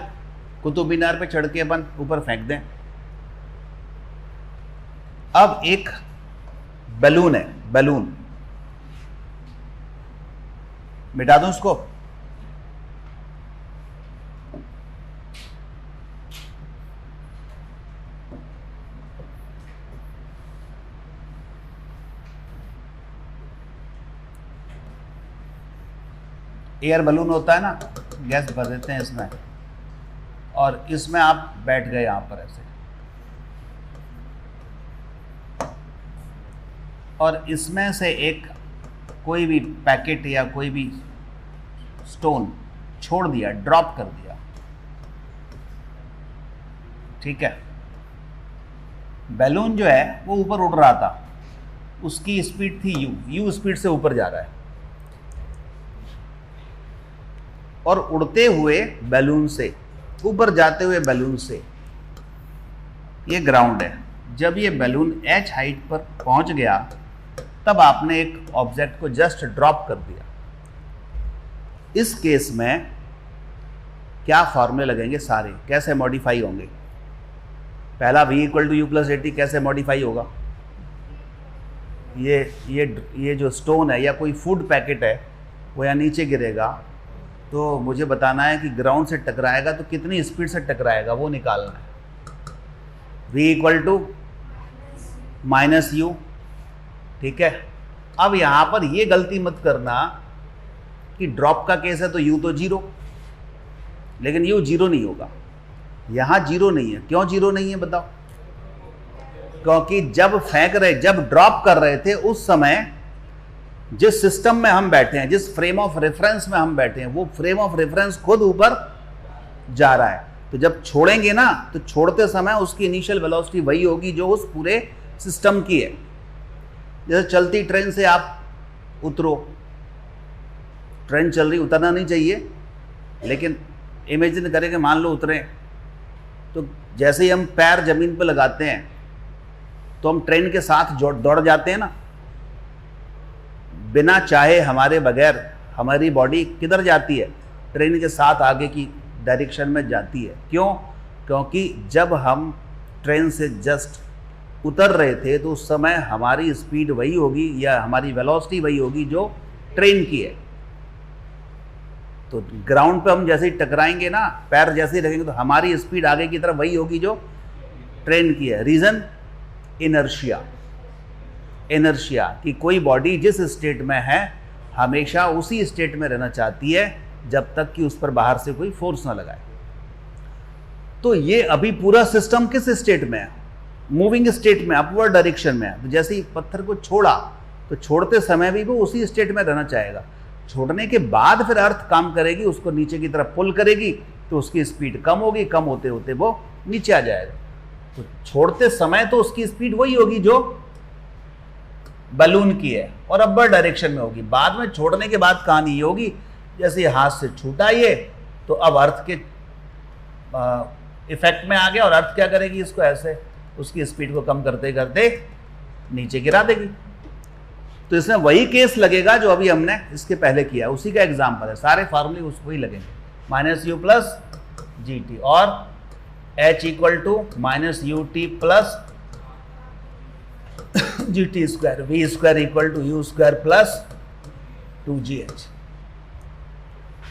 [SPEAKER 1] कुतुब मीनार पे चढ़ के अपन ऊपर फेंक दें। अब एक बैलून है, बैलून मिटा दूं उसको? एयर बलून होता है ना, गैस भर देते हैं इसमें और इसमें आप बैठ गए यहां पर ऐसे, और इसमें से एक कोई भी पैकेट या कोई भी स्टोन छोड़ दिया, ड्रॉप कर दिया, ठीक है, बैलून जो है वो ऊपर उड़ रहा था, उसकी स्पीड थी यू स्पीड से ऊपर जा रहा है, और उड़ते हुए बैलून से, ऊपर जाते हुए बैलून से, ये ग्राउंड है। जब ये बैलून h हाइट पर पहुंच गया तब आपने एक ऑब्जेक्ट को जस्ट ड्रॉप कर दिया। इस केस में क्या फॉर्मूले लगेंगे, सारे कैसे मॉडिफाई होंगे? पहला v equal to u plus a t कैसे मॉडिफाई होगा? ये जो स्टोन है या कोई फूड पैकेट है वो यहाँ नीचे गिरेगा, तो मुझे बताना है कि ग्राउंड से टकराएगा तो कितनी स्पीड से टकराएगा, वो निकालना है। v equal to minus u, ठीक है। अब यहाँ पर ये गलती मत करना कि ड्रॉप का केस है तो u तो जीरो, लेकिन u जीरो नहीं होगा, यहाँ जीरो नहीं है। क्यों जीरो नहीं है बताओ? क्योंकि जब फेंक रहे, जब ड्रॉप कर रहे थे उस समय जिस सिस्टम में हम बैठे हैं, जिस फ्रेम ऑफ रेफरेंस में हम बैठे हैं, वो फ्रेम ऑफ रेफरेंस खुद ऊपर जा रहा है। तो जब छोड़ेंगे ना, तो छोड़ते समय उसकी इनिशियल वेलोसिटी वही होगी जो उस पूरे सिस्टम की है। जैसे चलती ट्रेन से आप उतरो, ट्रेन चल रही, उतरना नहीं चाहिए, लेकिन इमेजिन करें कि मान लो उतरे, तो जैसे ही हम पैर जमीन पर लगाते हैं तो हम ट्रेन के साथ दौड़ जाते हैं ना, बिना चाहे हमारे बगैर हमारी बॉडी किधर जाती है? ट्रेन के साथ आगे की डायरेक्शन में जाती है। क्यों? क्योंकि जब हम ट्रेन से जस्ट उतर रहे थे तो उस समय हमारी स्पीड वही होगी या हमारी वेलोसिटी वही होगी जो ट्रेन की है। तो ग्राउंड पे हम जैसे ही टकराएंगे ना, पैर जैसे ही रखेंगे, तो हमारी स्पीड आगे की तरफ वही होगी जो ट्रेन की है। रीजन इनर्शिया, इनर्शिया कि कोई बॉडी जिस स्टेट में है हमेशा उसी स्टेट में रहना चाहती है जब तक कि उस पर बाहर से कोई फोर्स ना लगाए। तो ये अभी पूरा सिस्टम किस स्टेट में है? मूविंग स्टेट में, अपवर्ड डायरेक्शन में है। तो जैसे ही पत्थर को छोड़ा तो छोड़ते समय भी वो उसी स्टेट में रहना चाहेगा। छोड़ने के बाद फिर अर्थ काम करेगी, उसको नीचे की तरफ पुल करेगी, तो उसकी स्पीड कम होगी, कम होते होते वो नीचे आ जाएगा। तो छोड़ते समय तो उसकी स्पीड वही होगी जो बलून की है और अपर डायरेक्शन में होगी। बाद में छोड़ने के बाद कहानी ये होगी, जैसे हाथ से छूटा ये, तो अब अर्थ के इफेक्ट में आ गया, और अर्थ क्या करेगी? इसको ऐसे उसकी स्पीड को कम करते करते नीचे गिरा देगी। तो इसमें वही केस लगेगा जो अभी हमने इसके पहले किया, उसी का एग्जाम्पल है। सारे फार्मूले उसको ही लगेंगे, minus u plus g t, और h equal to minus U T plus g T square, v square equal to you square plus 2gh।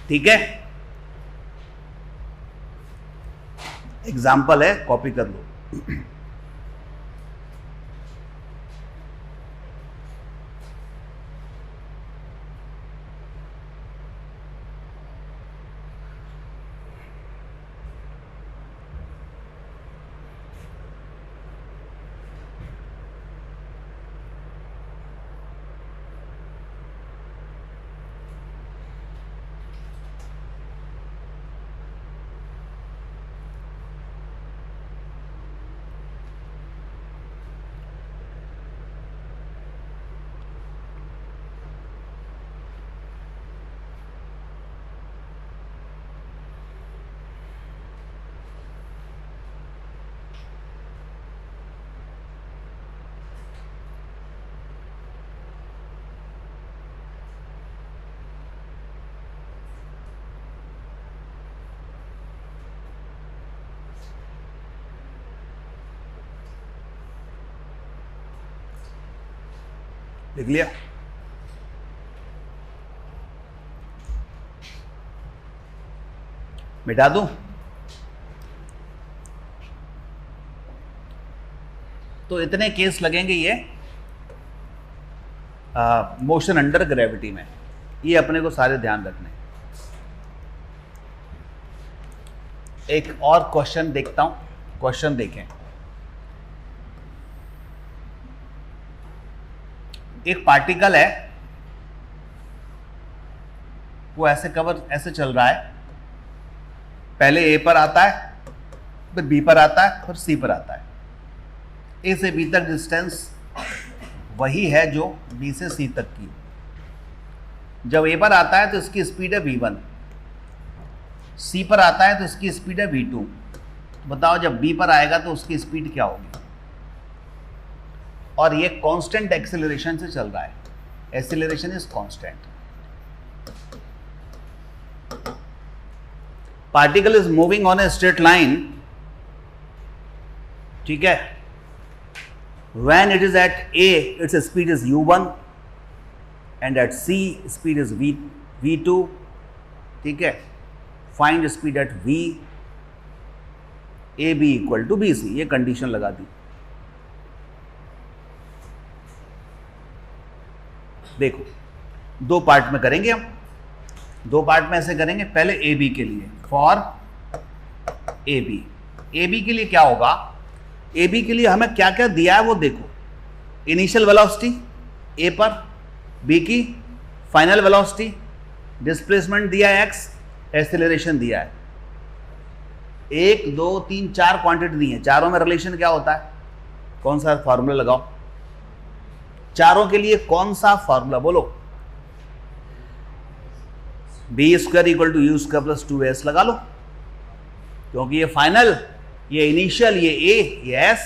[SPEAKER 1] ठीक है, एग्जाम्पल है, कॉपी कर लो। लिख लिया? मिटा दूं? तो इतने केस लगेंगे ये मोशन अंडर ग्रेविटी में, ये अपने को सारे ध्यान रखने। एक और क्वेश्चन देखता हूं, क्वेश्चन देखें। एक पार्टिकल है, वो ऐसे कवर ऐसे चल रहा है, पहले ए पर आता है, फिर बी पर आता है, फिर सी पर आता है। ए से बी तक डिस्टेंस वही है जो बी से सी तक की। जब ए पर आता है तो इसकी स्पीड है v1, सी पर आता है तो इसकी स्पीड है v2। बताओ जब बी पर आएगा तो उसकी स्पीड क्या होगी? और ये कांस्टेंट एक्सेलरेशन से चल रहा है, acceleration is constant. Particle is moving on a straight line, ठीक है। When it is at A, its speed is u1 and at C speed is v2, ठीक है। Find speed at V, AB equal to BC, ये condition लगा दी। देखो दो part में करेंगे हम, दो पार्ट में ऐसे करेंगे। पहले AB के लिए, फॉर AB, AB के लिए क्या होगा? AB के लिए हमें क्या क्या दिया है वो देखो। इनिशियल वेलोसिटी A पर, B की फाइनल वेलोसिटी, डिस्प्लेसमेंट दिया है x, एक्सेलरेशन दिया है। 1 2 3 4 क्वांटिटी दी है, चारों में रिलेशन क्या होता है? कौन सा फॉर्मूला लगाओ? चारों के लिए कौन सा फॉर्मूला बोलो? b square equal to you square plus 2s लगा लो, क्योंकि ये फाइनल, ये इनिशियल, ये A, ये S।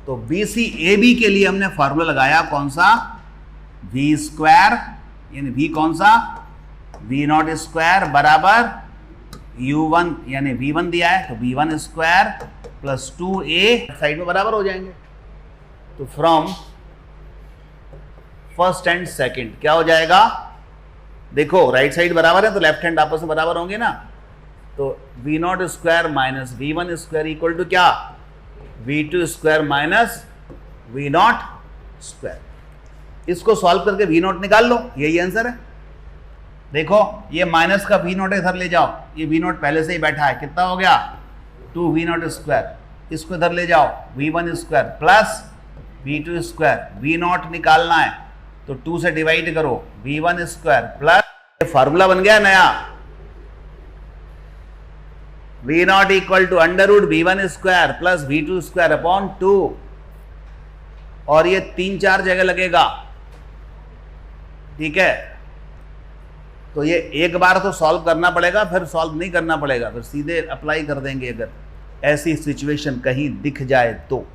[SPEAKER 1] तो BC AB के लिए हमने फॉर्मूला लगाया कौन सा? V स्क्वायर, यानी V कौन सा? V0 स्क्वायर बराबर U1, यानी V1 दिया है तो V1 square plus 2A side में बराबर हो जाएंगे। तो फ्रॉम फर्स्ट एंड सेकंड क्या हो जाएगा? देखो राइट साइड बराबर है तो लेफ्ट हैंड आपस में बराबर होंगे ना। तो V0 square minus V1 square equal to क्या? V2 square minus V0 square. इसको सॉल्व करके V0 निकाल लो, यही आंसर है। देखो ये माइनस का V0 इधर ले जाओ, ये V0 पहले से ही बैठा है, कितना हो गया? 2V0 square. इसको इधर ले जाओ, V1 square plus V2 square. V0 निकालना है तो 2 से डिवाइड करो, V1 स्क्वायर प्लस, फार्मूला बन गया नया, V0 equal to under root V1 square plus V2 square upon 2। और ये 3-4 जगह लगेगा, ठीक है। तो ये एक बार तो सॉल्व करना पड़ेगा, फिर सॉल्व नहीं करना पड़ेगा, फिर सीधे अप्लाई कर देंगे अगर ऐसी सिचुएशन कहीं दिख जाए तो।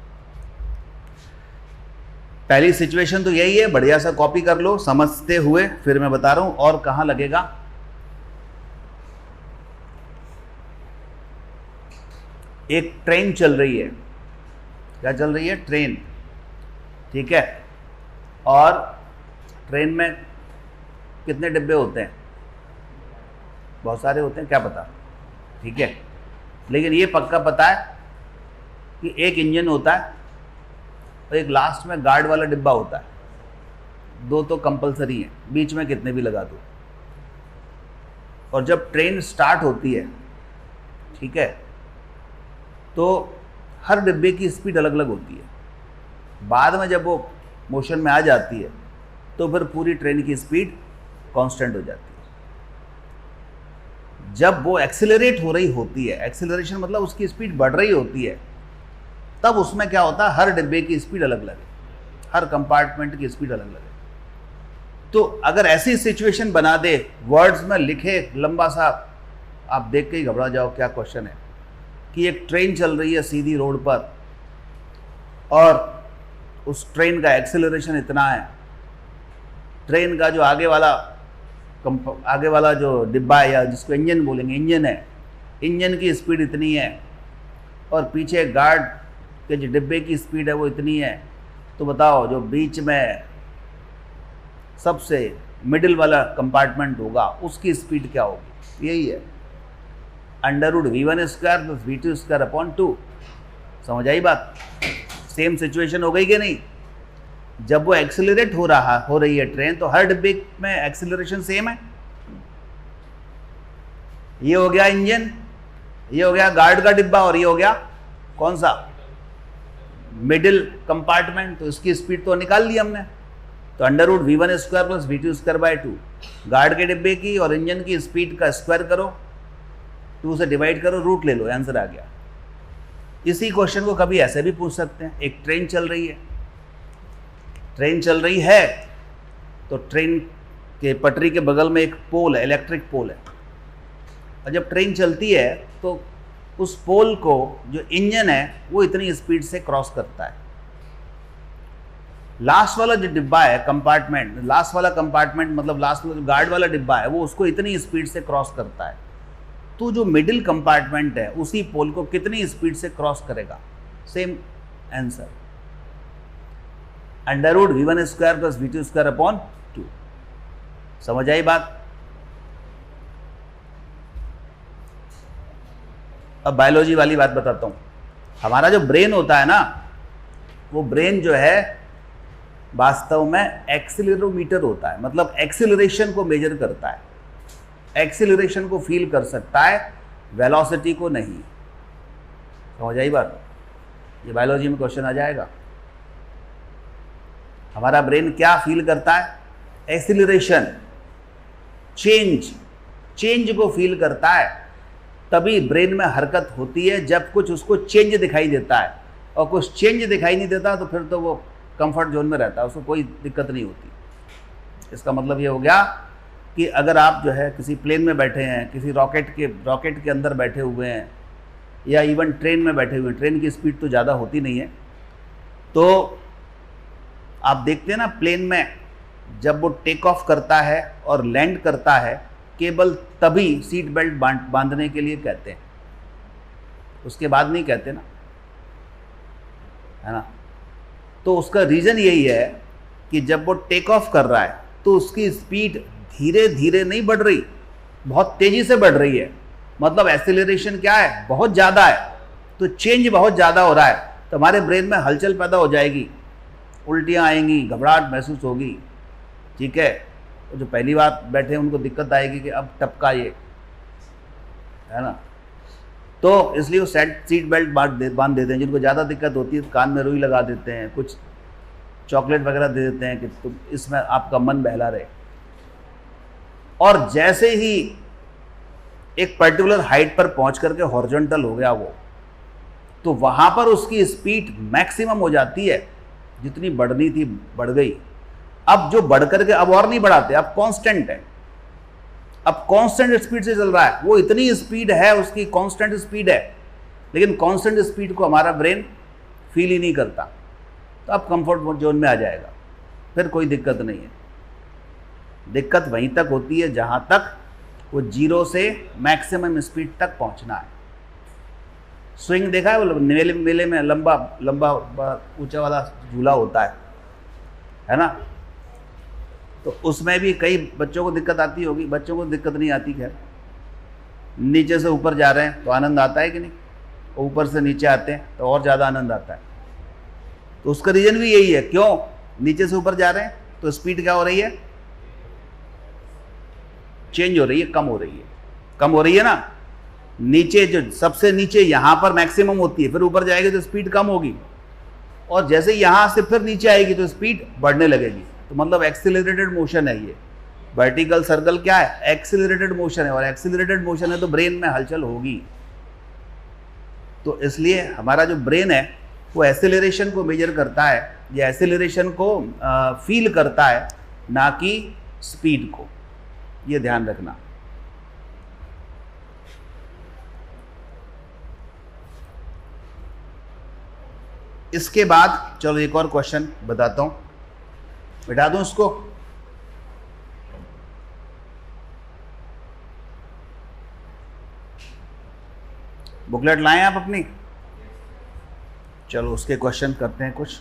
[SPEAKER 1] पहली सिचुएशन तो यही है, बढ़िया सा कॉपी कर लो समझते हुए, फिर मैं बता रहा हूं और कहां लगेगा। एक ट्रेन चल रही है, क्या चल रही है? ट्रेन, ठीक है। और ट्रेन में कितने डिब्बे होते हैं? बहुत सारे होते हैं, क्या पता, ठीक है। लेकिन ये पक्का पता है कि एक इंजन होता है और एक लास्ट में गार्ड वाला डिब्बा होता है। दो तो कंपलसरी है, बीच में कितने भी लगा दो। और जब ट्रेन स्टार्ट होती है, ठीक है, तो हर डिब्बे की स्पीड अलग अलग होती है। बाद में जब वो मोशन में आ जाती है तो फिर पूरी ट्रेन की स्पीड कांस्टेंट हो जाती है। जब वो एक्सेलरेट हो रही होती है, एक्सेलरेशन मतलब उसकी स्पीड बढ़ रही होती है, तब उसमें क्या होता है? हर डिब्बे की स्पीड अलग अलग है, हर कंपार्टमेंट की स्पीड अलग अलग है। तो अगर ऐसी सिचुएशन बना दे, वर्ड्स में लिखे लंबा सा, आप देख के ही घबरा जाओ क्या क्वेश्चन है, कि एक ट्रेन चल रही है सीधी रोड पर और उस ट्रेन का एक्सेलरेशन इतना है, ट्रेन का जो आगे वाला जो डिब्बा है या जिसको इंजन बोलेंगे, इंजन है, इंजन की स्पीड इतनी है और पीछे गार्ड के जो डिब्बे की स्पीड है वो इतनी है। तो बताओ जो बीच में सबसे मिडिल वाला कंपार्टमेंट होगा उसकी स्पीड क्या होगी? यही है under root V1 square plus V2 square upon 2। समझ आई बात? सेम सिचुएशन हो गई कि नहीं? जब वो एक्सेलरेट हो रही है ट्रेन, तो हर डिब्बे में एक्सेलरेशन सेम है। ये हो गया इंजन, ये हो गया गार्ड का डिब्बा, और ये हो गया कौन सा? Middle compartment. तो इसकी स्पीड तो निकाल ली हमने। तो under root V1 square plus V2 square by 2, guard के डिब्बे की और इंजन की स्पीड का स्क्वायर करो, 2 से डिवाइड करो, रूट ले लो, आंसर आ गया। इसी क्वेश्चन को कभी ऐसे भी पूछ सकते हैं, एक ट्रेन चल रही है, ट्रेन चल रही है तो ट्रेन के पटरी के बगल में एक पोल है, इलेक्ट्रिक पोल है, और जब ट्रेन चलती है तो उस पोल को जो इंजन है वो इतनी स्पीड से क्रॉस करता है। लास्ट वाला जो डिब्बा है कंपार्टमेंट, लास्ट वाला कंपार्टमेंट मतलब लास्ट वाला जो गार्ड वाला डिब्बा है वो उसको इतनी स्पीड से क्रॉस करता है, तो जो मिडिल कंपार्टमेंट है उसी पोल को कितनी स्पीड से क्रॉस करेगा? Same answer, √v1² + v2² / 2। समझ आई बात? अब बायोलॉजी वाली बात बताता हूं। हमारा जो ब्रेन होता है ना, वो ब्रेन जो है वास्तव में एक्सीलरोमीटर होता है, मतलब एक्सीलरेशन को मेजर करता है, एक्सीलरेशन को फील कर सकता है, वेलोसिटी को नहीं। समझ आई बात? ये बायोलॉजी में क्वेश्चन आ जाएगा। हमारा ब्रेन क्या फील करता है? एक्सीलरेशन, चेंज को फील करता है। तभी ब्रेन में हरकत होती है जब कुछ उसको चेंज दिखाई देता है, और कुछ चेंज दिखाई नहीं देता तो फिर तो वो कंफर्ट जोन में रहता है, उसको कोई दिक्कत नहीं होती। इसका मतलब ये हो गया कि अगर आप जो है किसी प्लेन में बैठे हैं, किसी रॉकेट के अंदर बैठे हुए हैं, या इवन ट्रेन में बैठे हुए हैं, ट्रेन की स्पीड तो ज़्यादा होती नहीं है, तो आप देखते हैं ना प्लेन में जब वो टेक ऑफ करता है और लैंड करता है, केवल तभी सीट बेल्ट बांधने के लिए कहते हैं, उसके बाद नहीं कहते ना, है ना। तो उसका रीज़न यही है कि जब वो टेक ऑफ कर रहा है तो उसकी स्पीड धीरे धीरे नहीं बढ़ रही, बहुत तेज़ी से बढ़ रही है। मतलब एक्सेलरेशन क्या है? बहुत ज़्यादा है, तो चेंज बहुत ज़्यादा हो रहा है, तो हमारे ब्रेन में हलचल पैदा हो जाएगी, उल्टियाँ आएंगी, घबराहट महसूस होगी, ठीक है। तो जो पहली बार बैठे हैं उनको दिक्कत आएगी कि अब टपका ये, है ना। तो इसलिए वो सीट बेल्ट बांध देते हैं। जिनको ज़्यादा दिक्कत होती है तो कान में रुई लगा देते हैं, कुछ चॉकलेट वगैरह दे देते हैं कि तुम इसमें आपका मन बहला रहे। और जैसे ही एक पर्टिकुलर हाइट पर पहुंच करके हॉरिजॉन्टल हो गया वो, तो वहाँ पर उसकी स्पीड मैक्सिमम हो जाती है, जितनी बढ़नी थी बढ़ गई। अब जो बढ़ करके अब और नहीं बढ़ाते, अब कांस्टेंट है, अब कांस्टेंट स्पीड से चल रहा है, वो इतनी स्पीड है उसकी, कांस्टेंट स्पीड है, लेकिन कांस्टेंट स्पीड को हमारा ब्रेन फील ही नहीं करता, तो अब कंफर्ट जोन में आ जाएगा, फिर कोई दिक्कत नहीं है। दिक्कत वहीं तक होती है जहां तक वो 0 से मैक्सिमम स्पीड तक पहुंचना है। स्विंग देखा है? वो मेले में लंबा ऊंचा वाला झूला होता है ना। तो उसमें भी कई बच्चों को दिक्कत आती होगी, बच्चों को दिक्कत नहीं आती, खैर। नीचे से ऊपर जा रहे हैं तो आनंद आता है कि नहीं? ऊपर से नीचे आते हैं तो और ज़्यादा आनंद आता है। तो उसका रीज़न भी यही है। क्यों? नीचे से ऊपर जा रहे हैं तो स्पीड क्या हो रही है? चेंज हो रही है, कम हो रही है ना। नीचे जो सबसे नीचे यहाँ पर मैक्सिमम होती है, फिर ऊपर जाएगी तो स्पीड कम होगी, और जैसे यहाँ से फिर नीचे आएगी तो स्पीड बढ़ने लगेगी। तो मतलब एक्सीलरेटेड मोशन है ये। वर्टिकल सर्कल क्या है? एक्सीलरेटेड मोशन है, और एक्सीलरेटेड मोशन है तो ब्रेन में हलचल होगी। तो इसलिए हमारा जो ब्रेन है वो एक्सीलरेशन को मेजर करता है, या एक्सीलरेशन को फील करता है, ना कि स्पीड को। ये ध्यान रखना। इसके बाद चलो एक और क्वेश्चन बताता हूं, बिठा दूं इसको। बुकलेट लाएं आप अपनी? चलो उसके क्वेश्चन करते हैं कुछ।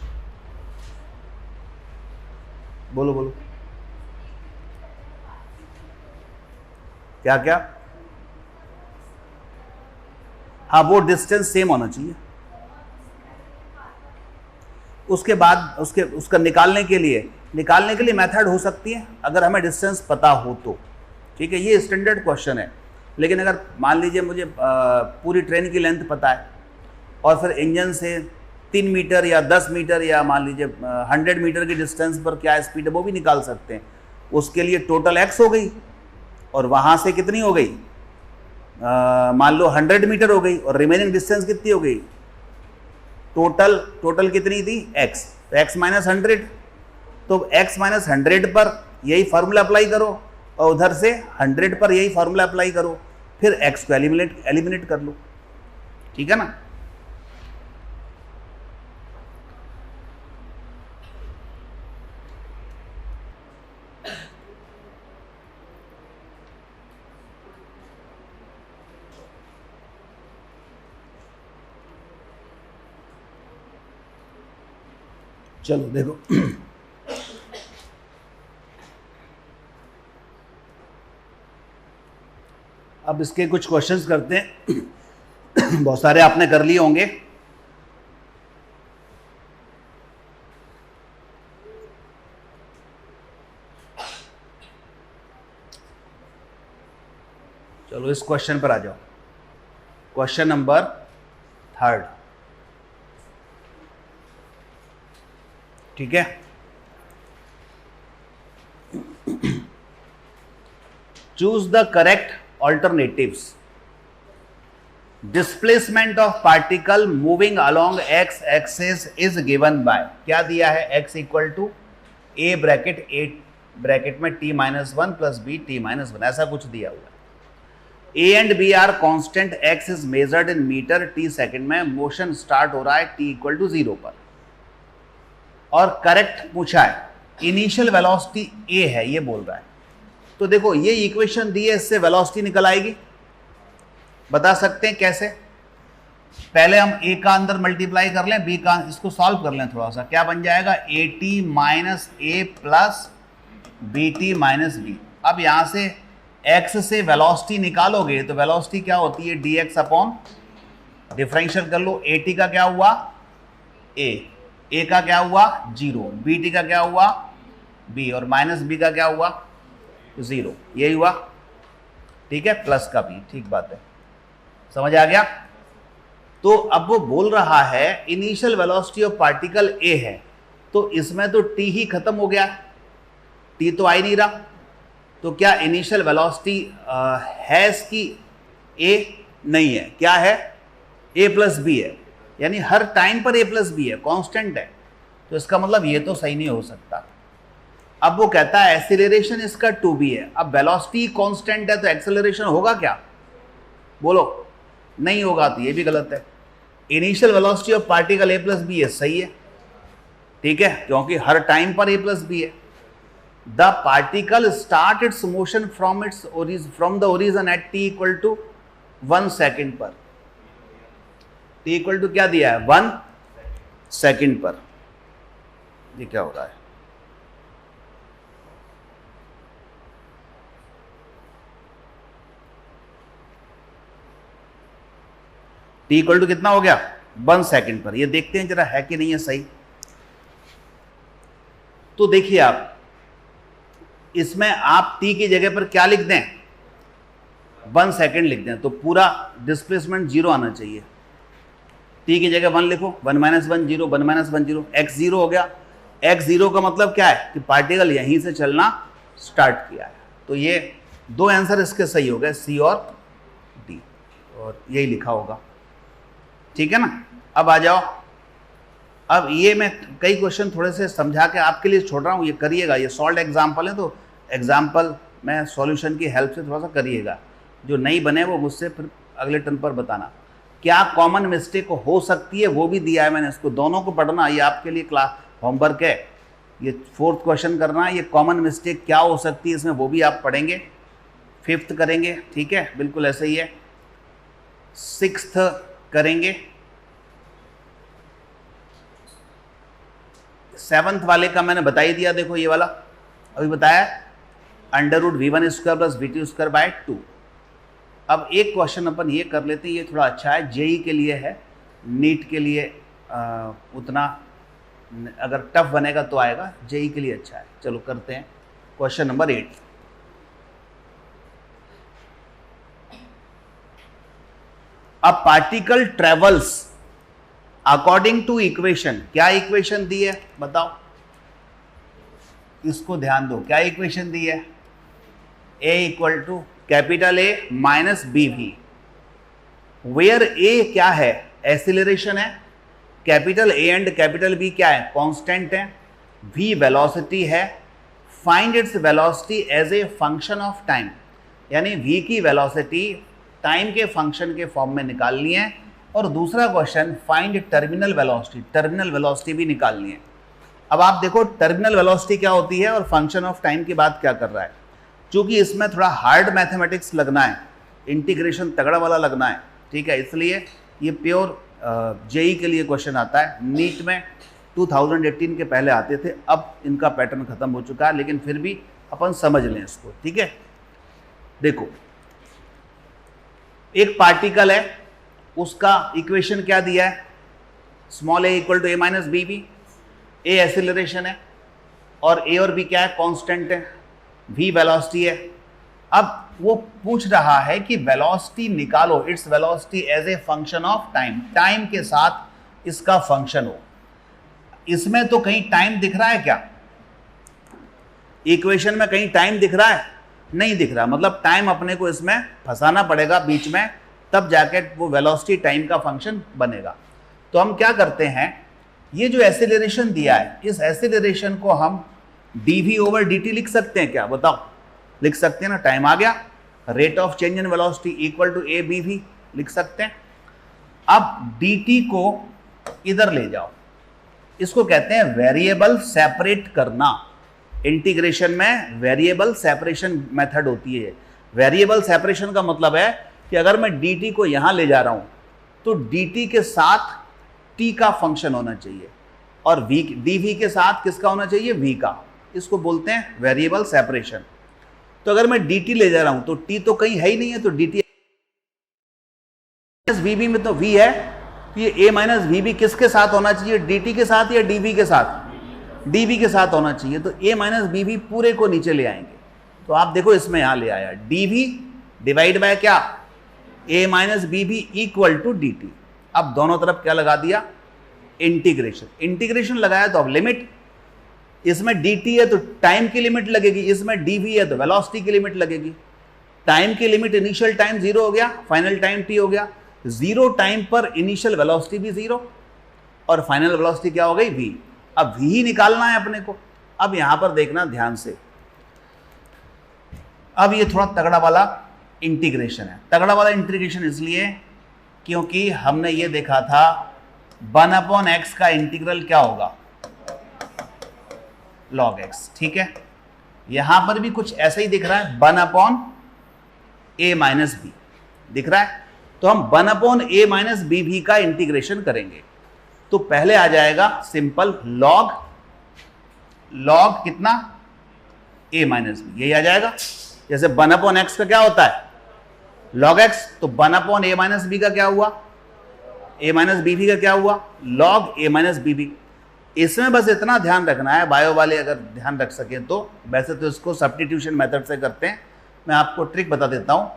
[SPEAKER 1] बोलो क्या क्या? हाँ, वो डिस्टेंस सेम होना चाहिए। उसके बाद उसका निकालने के लिए मेथड हो सकती है, अगर हमें डिस्टेंस पता हो तो। ठीक है, ये स्टैंडर्ड क्वेश्चन है। लेकिन अगर मान लीजिए मुझे पूरी ट्रेन की लेंथ पता है, और फिर इंजन से 3 मीटर या 10 मीटर या मान लीजिए 100 मीटर की डिस्टेंस पर क्या स्पीड है वो भी निकाल सकते हैं। उसके लिए टोटल x हो गई, और वहाँ से कितनी हो गई, मान लो 100 मीटर हो गई, और रिमेनिंग डिस्टेंस कितनी हो गई, टोटल कितनी थी x, तो x माइनस 100, तो x माइनस 100 पर यही फॉर्मूला अप्लाई करो और उधर से 100 पर यही फॉर्मूला अप्लाई करो, फिर x को एलिमिनेट कर लो, ठीक है ना। चलो देखो अब इसके कुछ क्वेश्चंस करते हैं। बहुत सारे आपने कर लिए होंगे। चलो इस क्वेश्चन पर आ जाओ, क्वेश्चन नंबर 3, ठीक है। Choose the correct alternatives. Displacement of particle moving along x axis is given by, क्या दिया है, x equal to a bracket में t-1 प्लस b t-1, ऐसा कुछ दिया हुआ है। a and b are constant, x is measured in metre, t second में, मोशन स्टार्ट हो रहा है t इक्वल टू 0 पर, और करेक्ट पूछा है, इनिशियल वेलोसिटी a है, ये बोल रहा है। तो देखो ये इक्वेशन दी है, इससे वेलोसिटी निकल आएगी। बता सकते हैं कैसे? पहले हम a का अंदर मल्टीप्लाई कर लें, b का, इसको सॉल्व कर लें थोड़ा सा, क्या बन जाएगा, at minus a plus bt minus b। अब यहां से x से वेलोसिटी निकालोगे तो वेलोसिटी क्या होती है, dx अपॉन, डिफरेंशियल कर लो, at का क्या हुआ a का क्या हुआ 0, bt का क्या हुआ b, और माइनस b का क्या हुआ 0, यही हुआ, ठीक है, प्लस का b, ठीक बात है, समझ आ गया। तो अब वो बोल रहा है initial velocity of particle a है, तो इसमें तो t ही खत्म हो गया, t तो आ ही नहीं रहा, तो क्या इनिशियल वेलोसिटी है इसकी a? नहीं है, क्या है, a प्लस b है, यानी हर टाइम पर a प्लस b है, कांस्टेंट है, तो इसका मतलब ये तो सही नहीं हो सकता। अब वो कहता है एक्सीलरेशन इसका 2b है, अब वेलोसिटी कांस्टेंट है तो एक्सीलरेशन होगा क्या, बोलो, नहीं होगा, तो ये भी गलत है। Initial velocity of particle a plus b है, सही है, ठीक है, क्योंकि हर टाइम पर a प्लस बी है। The particle start its motion from the origin at t equal to 1 second पर, t इक्वल टू क्या दिया है 1 सेकेंड पर, ये क्या हो रहा है, t इक्वल टू कितना हो गया 1 सेकेंड पर, ये देखते हैं जरा है कि नहीं है सही। तो देखिए आप, इसमें आप t की जगह पर क्या लिख दें, 1 सेकेंड लिख दें, तो पूरा डिस्प्लेसमेंट 0 आना चाहिए। t की जगह 1 लिखो, 1 माइनस 1 0, 1 माइनस 1 0, x 0 हो गया। x 0 का मतलब क्या है कि पार्टिकल यहीं से चलना स्टार्ट किया है, तो ये दो आंसर इसके सही हो गए, सी और डी, और यही लिखा होगा, ठीक है ना। अब आ जाओ, अब ये मैं कई क्वेश्चन थोड़े से समझा के आपके लिए छोड़ रहा हूँ, ये करिएगा, ये सॉल्व एग्जाम्पल है, तो एग्जाम्पल में सॉल्यूशन की हेल्प से थोड़ा सा करिएगा, जो नहीं बने वो मुझसे फिर अगले टर्न पर बताना। क्या कॉमन मिस्टेक हो सकती है वो भी दिया है मैंने, इसको दोनों को पढ़ना, ये आपके लिए क्लास होमवर्क है, ये 4th क्वेश्चन करना है, ये कॉमन मिस्टेक क्या हो सकती है इसमें वो भी आप पढ़ेंगे, 5th करेंगे, ठीक है, बिल्कुल ऐसे ही है, 6th करेंगे, 7th वाले का मैंने बता ही दिया, देखो ये वाला अभी बताया, √v1² प्लस v2² बाय 2। अब एक क्वेश्चन अपन ये कर लेते हैं, ये थोड़ा अच्छा है, जेई के लिए है, नीट के लिए उतना अगर टफ बनेगा तो आएगा, जेई के लिए अच्छा है। चलो करते हैं question number 8। A particle travels according to equation, क्या इक्वेशन दी है बताओ, इसको ध्यान दो, क्या इक्वेशन दी है, a equal to capital A minus b v, where a क्या है, एक्सीलरेशन है, capital A and capital B क्या है, कांस्टेंट है, v वेलोसिटी है, find its velocity as a function of time, यानी v की वेलोसिटी टाइम के फंक्शन के फॉर्म में निकालनी है। और दूसरा question find terminal velocity, terminal velocity भी निकालनी है। अब आप देखो टर्मिनल वेलोसिटी क्या होती है और फंक्शन ऑफ टाइम की बात क्या कर रहा है। क्योंकि इसमें थोड़ा हार्ड मैथमेटिक्स लगना है, इंटीग्रेशन तगड़ा वाला लगना है, ठीक है, इसलिए ये प्योर जेई के लिए क्वेश्चन आता है। नीट में 2018 के पहले आते थे, अब इनका पैटर्न खत्म हो चुका है, लेकिन फिर भी अपन समझ लें इसको, ठीक है। देखो एक पार्टिकल है, उसका इक्वेशन क्या दिया है, small a equal to a minus B b, a acceleration है और ए और बी क्या है, कांस्टेंट है, v वेलोसिटी है। अब वो पूछ रहा है कि वेलोसिटी निकालो, its velocity as a function of time, time के साथ इसका फंक्शन हो। इसमें तो कहीं टाइम दिख रहा है क्या, इक्वेशन में कहीं टाइम दिख रहा है, नहीं दिख रहा, मतलब टाइम अपने को इसमें फंसाना पड़ेगा बीच में, तब जाके वो वेलोसिटी टाइम का फंक्शन बनेगा। तो हम क्या करते हैं, ये जो एक्सेलरेशन दिया है, इस एक्सेलरेशन को हम dv ओवर dt लिख सकते हैं क्या, बताओ, लिख सकते हैं ना, टाइम आ गया, rate of change in velocity equal to a b भी लिख सकते हैं। अब dt को इधर ले जाओ, इसको कहते हैं वेरिएबल सेपरेट करना। इंटीग्रेशन में वेरिएबल सेपरेशन मेथड होती है। वेरिएबल सेपरेशन का मतलब है कि अगर मैं dt को यहां ले जा रहा हूं तो dt के साथ t का फंक्शन होना चाहिए और dv के साथ किसका होना चाहिए, v का। इसको बोलते हैं वेरिएबल सेपरेशन। तो अगर मैं dt ले जा रहा हूं तो t तो कहीं है ही नहीं है, तो dt vb में तो v है, ये a माइनस vb किसके साथ होना चाहिए, dt के साथ या dv के साथ, dv के साथ होना चाहिए। तो a माइनस vb पूरे को नीचे ले आएंगे। तो आप देखो इसमें यहां ले आया, dv डिवाइड बाय क्या, a माइनस vb इक्वल टू dt। अब दोनों तरफ क्या लगा दिया, इंटीग्रेशन। इंटीग्रेशन लगाया तो अब लिमिट, इसमें dt है तो टाइम की लिमिट लगेगी, इसमें dv है तो वेलोसिटी की लिमिट लगेगी। टाइम की लिमिट इनिशियल टाइम 0 हो गया, फाइनल टाइम t हो गया। 0 टाइम पर इनिशियल वेलोसिटी भी 0 और फाइनल वेलोसिटी क्या हो गई, v। अब v ही निकालना है अपने को। अब यहां पर देखना ध्यान से, अब ये थोड़ा तगड़ा वाला इंटीग्रेशन है। तगड़ा वाला इंटीग्रेशन इसलिए क्योंकि हमने ये देखा था 1/x का इंटीग्रल क्या होगा, log x, ठीक है। यहां पर भी कुछ ऐसा ही दिख रहा है, 1/a माइनस बी दिख रहा है। तो हम 1/a माइनस बी भी का इंटीग्रेशन करेंगे। तो पहले आ जाएगा सिंपल log कितना, a माइनस बी, यही आ जाएगा। जैसे 1/x का क्या होता है, log x, तो 1/a माइनस बी का क्या हुआ, a माइनस बी भी का क्या हुआ, log a माइनस बी भी। इसमें बस इतना ध्यान रखना है, बायो वाले अगर ध्यान रख सकें तो, वैसे तो इसको सब्स्टिट्यूशन मेथड से करते हैं, मैं आपको ट्रिक बता देता हूं।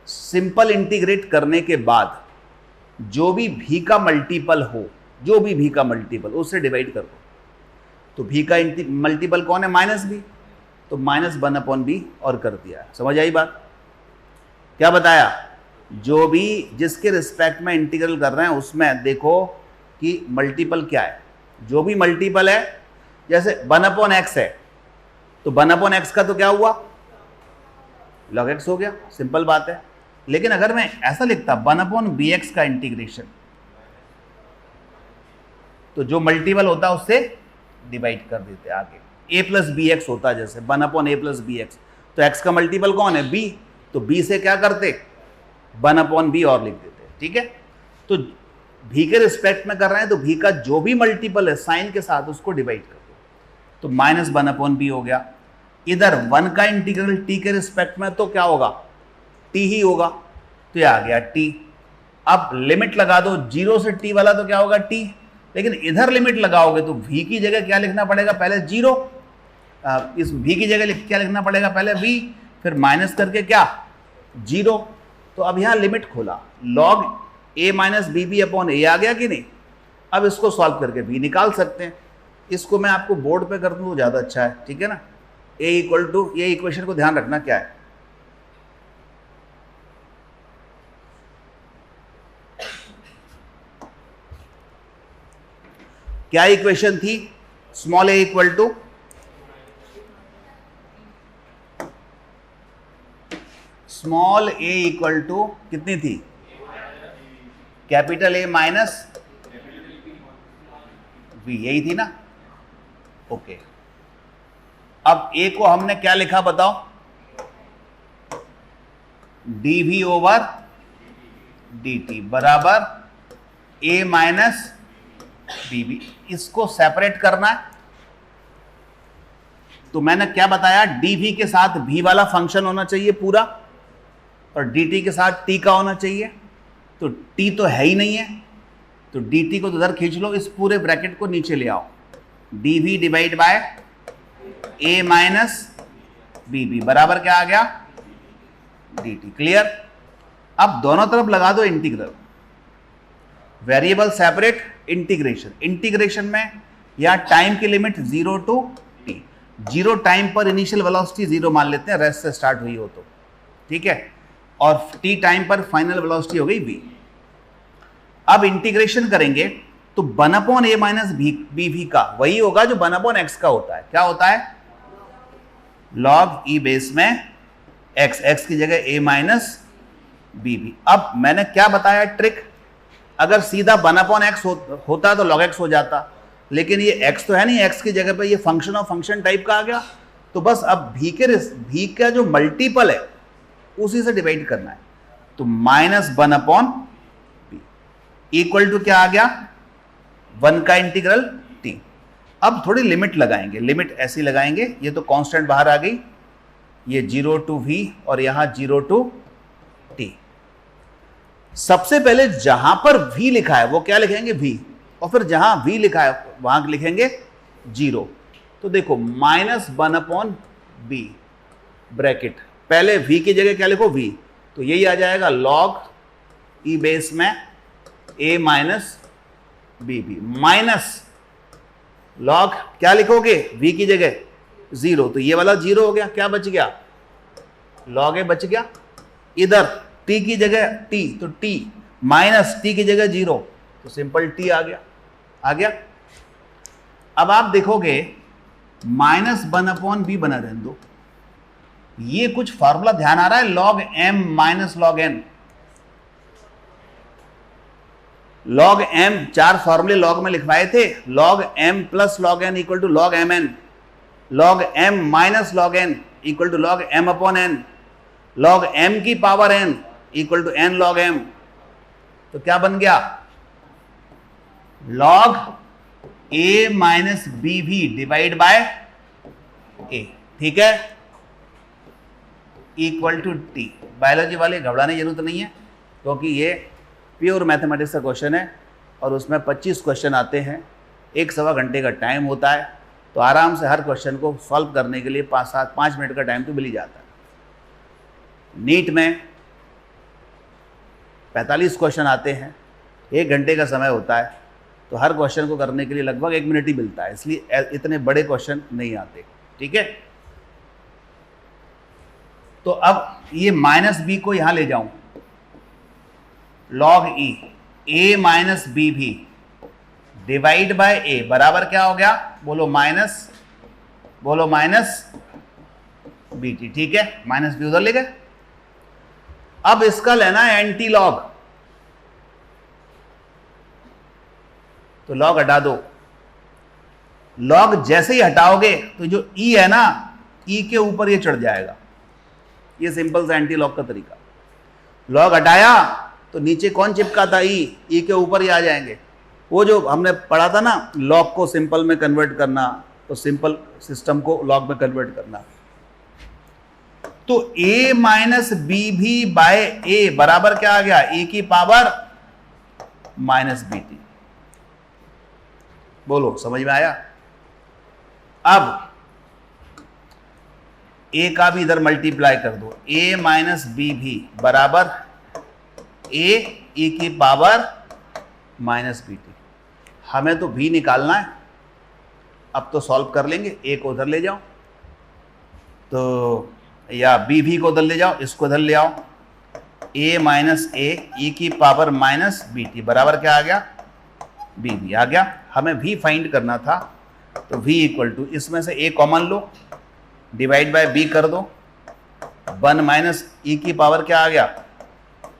[SPEAKER 1] सिंपल इंटीग्रेट करने के बाद जो भी v का मल्टीपल हो, जो भी v का मल्टीपल, उससे डिवाइड कर दो। तो v का मल्टीपल कौन है, माइनस बी, तो माइनस 1/b और कर दिया। समझ आई बात, क्या बताया, जो भी जिसके रिस्पेक्ट में इंटीग्रल कर रहे हैं उसमें देखो कि मल्टीपल क्या है। जो भी मल्टीपल है, जैसे 1/x है तो 1/x का तो क्या हुआ, log x हो गया, सिंपल बात है। लेकिन अगर मैं ऐसा लिखता 1/bx का इंटीग्रेशन, तो जो मल्टीपल होता है उससे डिवाइड कर देते आगे, a प्लस बी एक्स होता, जैसे 1/a प्लस बी एक्स, तो x का मल्टीपल कौन है, b, तो b से क्या करते 1/b और लिख देते, ठीक है। तो v के रिस्पेक्ट में कर रहे हैं तो v का जो भी मल्टीपल है साइन के साथ उसको डिवाइड कर दो, तो माइनस 1/b हो गया। इधर 1 का इंटीग्रल t के रिस्पेक्ट में तो क्या होगा, t ही होगा, तो ये आ गया t। अब लिमिट लगा दो 0 से t वाला, तो क्या होगा t, लेकिन इधर लिमिट लगाओगे तो v की जगह क्या लिखना पड़ेगा, पहले 0, इस v की जगह क्या लिखना पड़ेगा, पहले v, फिर माइनस करके क्या 0। तो अब यहां लिमिट खोला, log a minus B B upon A आ गया कि नहीं। अब इसको सॉल्व करके v निकाल सकते हैं। इसको मैं आपको बोर्ड पे कर दूं तो ज़्यादा अच्छा है, ठीक है ना। a इक्वल टू, ये इक्वेशन को ध्यान रखना क्या है, क्या इक्वेशन थी? स्मॉल ए इक्वल टू कितनी थी? कैपिटल ए माइनस वी, यही थी ना? ओके, अब ए को हमने क्या लिखा बताओ? dv ओवर dt बराबर a माइनस bv। इसको सेपरेट करना है, तो मैंने क्या बताया? dv के साथ v वाला फंक्शन होना चाहिए पूरा, और dt के साथ t का होना चाहिए। तो t तो है ही नहीं है, तो dt को तो उधर खींच लो, इस पूरे ब्रैकेट को नीचे ले आओ। dv divide by a minus bv बराबर क्या आ गया? dt। क्लियर? अब दोनों तरफ लगा दो integral, variable separate, integration. Integration में या टाइम की लिमिट 0 टू t, 0 टाइम पर इनिशियल वेलोसिटी 0 मान लेते हैं, रेस्ट से स्टार्ट हुई हो तो, ठीक है, और t टाइम पर फाइनल वेलोसिटी हो गई v। अब इंटीग्रेशन करेंगे तो 1/a माइनस bv का वही होगा जो 1/x का होता है। क्या होता है? log e बेस में x की जगह a माइनस bv। अब मैंने क्या बताया ट्रिक? अगर सीधा 1/x होता तो log x हो जाता, लेकिन ये x तो है नहीं, x की जगह पे ये फंक्शन ऑफ फंक्शन टाइप का आ गया, तो बस अब v का जो मल्टीपल है उसी से डिवाइड करना है। तो -1/b इक्वल टू क्या आ गया? 1 का इंटीग्रल t। अब थोड़ी लिमिट लगाएंगे, लिमिट ऐसी लगाएंगे, ये तो कांस्टेंट बाहर आ गई, ये 0 टू v और यहां 0 टू t। सबसे पहले जहां पर v लिखा है वो क्या लिखेंगे? v, और फिर जहां v लिखा है वहां लिखेंगे 0। तो देखो -1/b ब्रैकेट, पहले v की जगह क्या लिखो? v, तो यही आ जाएगा log e बेस में a minus bv minus log क्या लिखोगे? v की जगह 0, तो ये वाला 0 हो गया, क्या बच गया? log a बच गया। इधर t की जगह t, तो t माइनस t की जगह 0, तो सिंपल t आ गया। आ गया? अब आप देखोगे -1/b बना रहने दो, ये कुछ फार्मूला ध्यान आ रहा है? log m minus log n। log m 4 फॉर्मूले log में लिखवाए थे, log m plus log n equal to log mn, log m minus log n equal to log m upon n, log m की power n equal to n log m। तो क्या बन गया? log a minus bv divide by a, ठीक है, equal to t। Biology वाले घबराने की जरूरत नहीं है, क्योंकि ये प्योर मैथमेटिक्स का क्वेश्चन है और उसमें 25 क्वेश्चन आते हैं, 1-1.25 घंटे का टाइम होता है, तो आराम से हर क्वेश्चन को सॉल्व करने के लिए 5 मिनट का टाइम तो मिल ही जाता है। नीट में 45 क्वेश्चन आते हैं, 1 घंटे का समय होता है, तो हर क्वेश्चन को करने के लिए लगभग 1 मिनट ही मिलता है, इसलिए इतने बड़े क्वेश्चन नहीं आते, ठीक है। तो अब ये -b को यहां ले जाऊं, log e a minus bv divide by a बराबर क्या हो गया? बोलो माइनस bt, ठीक है, माइनस b उधर ले गए। अब इसका लेना है एंटी लॉग, तो लॉग हटा दो। लॉग जैसे ही हटाओगे तो जो e है ना, e के ऊपर ये चढ़ जाएगा, ये सिंपल सा एंटी लॉग का तरीका। लॉग हटाया तो नीचे कौन चिपका था? e के ऊपर ही आ जाएंगे। वो जो हमने पढ़ा था ना, लॉग को सिंपल में कन्वर्ट करना, तो सिंपल सिस्टम को लॉग में कन्वर्ट करना, तो a minus bv by a बराबर क्या आ गया? a की पावर माइनस bt। बोलो समझ में आया? अब a का भी इधर मल्टीप्लाई कर दो, a माइनस bv बराबर a e की पावर माइनस bt। हमें तो v निकालना है, अब तो सॉल्व कर लेंगे। a को उधर ले जाओ, तो या bv को उधर ले जाओ, इसको उधर ले आओ, a माइनस a e की पावर माइनस bt बराबर क्या आ गया? bv आ गया। हमें v फाइंड करना था, तो v इक्वल टू इसमें से a common low, divide by b कर दो, 1 माइनस e की पावर क्या आ गया,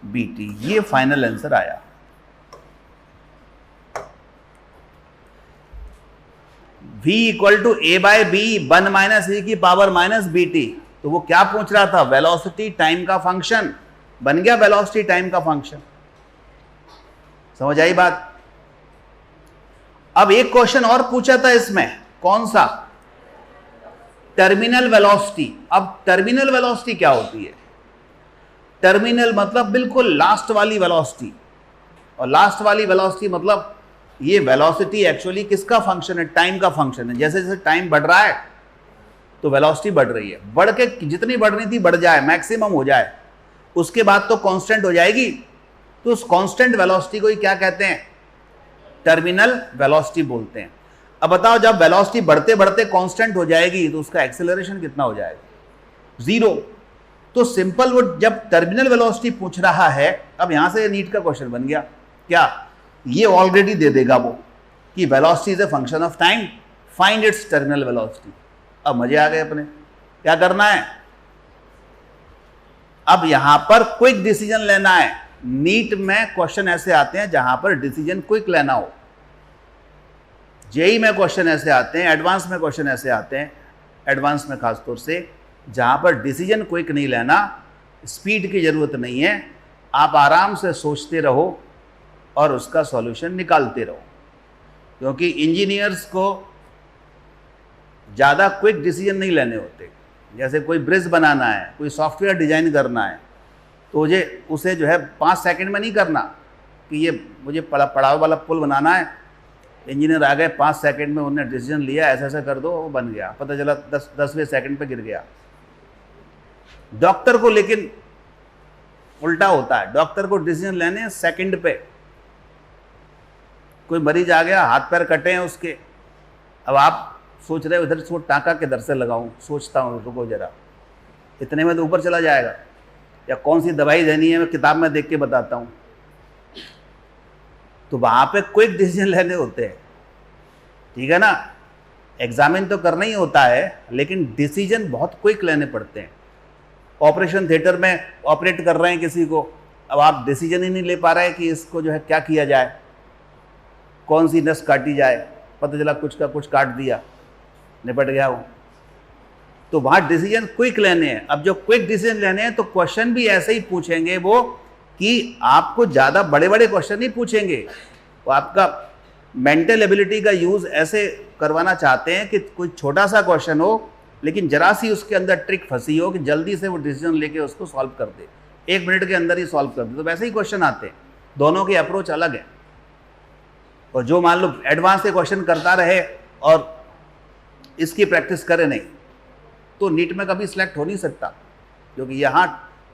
[SPEAKER 1] bt। ये फाइनल आंसर आया। v equal to a by b 1 minus e की पावर माइनस bt। तो वो क्या पूछ रहा था, वेलोसिटी टाइम का फंक्शन बन गया, वेलोसिटी टाइम का फंक्शन। समझ आई बात। अब एक क्वेश्चन और पूछा था इसमें, कौन सा, टर्मिनल वेलोसिटी। अब टर्मिनल वेलोसिटी क्या होती है, टर्मिनल मतलब बिल्कुल लास्ट वाली वेलोसिटी, और लास्ट वाली वेलोसिटी मतलब ये वेलोसिटी एक्चुअली किसका फंक्शन है, टाइम का फंक्शन है। जैसे जैसे टाइम बढ़ रहा है तो वेलोसिटी बढ़ रही है, बढ़ के जितनी बढ़नी थी बढ़ जाए, मैक्सिमम हो जाए, उसके बाद तो कांस्टेंट हो जाएगी। तो उस कांस्टेंट वेलोसिटी को ही क्या कहते हैं, टर्मिनल वेलोसिटी बोलते हैं। अब बताओ, जब वेलोसिटी बढ़ते बढ़ते कांस्टेंट हो जाएगी तो उसका एक्सेलरेशन कितना हो जाएगा, 0। तो सिंपल, वो जब टर्मिनल वेलोसिटी पूछ रहा है, अब यहां से नीट का क्वेश्चन बन गया क्या, ये ऑलरेडी दे देगा वो कि velocity is a function of time, find its terminal velocity. अब मजे आ गए अपने। क्या करना है, अब यहां पर क्विक डिसीजन लेना है। नीट में क्वेश्चन ऐसे आते हैं जहां पर डिसीजन क्विक लेना हो, जेई में क्वेश्चन ऐसे आते हैं, एडवांस में क्वेश्चन ऐसे आते हैं, एडवांस में खासतौर से, जहां पर डिसीजन क्विक नहीं लेना, स्पीड की जरूरत नहीं है, आप आराम से सोचते रहो और उसका सॉल्यूशन निकालते रहो। क्योंकि इंजीनियर्स को ज़्यादा क्विक डिसीजन नहीं लेने होते। जैसे कोई ब्रिज बनाना है, कोई सॉफ्टवेयर डिजाइन करना है, तो उसे जो है 5 सेकंड में नहीं करना कि ये मुझे पड़ाव वाला पुल बनाना है, इंजीनियर आ गए 5 सेकंड में, उन्होंने डिसीजन लिया ऐसा ऐसा कर दो, वो बन गया, पता चला 10वें सेकंड पे गिर गया। डॉक्टर को लेकिन उल्टा होता है, डॉक्टर को डिसीजन लेने सेकंड पे। कोई मरीज आ गया, हाथ पैर कटे हैं उसके, अब आप सोच रहे हो इधर से टाँका किधर से लगाऊं, सोचता हूँ, रुको जरा, इतने में तो ऊपर चला जाएगा, या कौन सी दवाई देनी है मैं किताब में देख के बताता हूँ। तो वहाँ पे क्विक डिसीजन लेने होते हैं, ठीक है ना। एग्जामिन तो करना ही होता है, लेकिन डिसीजन बहुत क्विक लेने पड़ते हैं। ऑपरेशन थिएटर में ऑपरेट कर रहे हैं किसी को, अब आप डिसीजन ही नहीं ले पा रहे हैं कि इसको जो है क्या किया जाए, कौन सी नस काटी जाए, पता चला कुछ का कुछ काट दिया, निपट गया वो। तो वहाँ डिसीजन क्विक लेने हैं। अब जो क्विक डिसीजन लेने हैं तो क्वेश्चन भी ऐसे ही पूछेंगे वो, कि आपको ज़्यादा बड़े बड़े क्वेश्चन नहीं पूछेंगे, वो आपका मेंटल एबिलिटी का यूज़ ऐसे करवाना चाहते हैं कि कोई छोटा सा क्वेश्चन हो, लेकिन जरा सी उसके अंदर ट्रिक फंसी हो कि जल्दी से वो डिसीजन लेके उसको सॉल्व कर दे, 1 मिनट के अंदर ही सॉल्व कर दे। तो वैसे ही क्वेश्चन आते हैं, दोनों के अप्रोच अलग है। और जो मान लो एडवांस से क्वेश्चन करता रहे और इसकी प्रैक्टिस करे नहीं, तो नीट में कभी सिलेक्ट हो नहीं सकता, क्योंकि यहाँ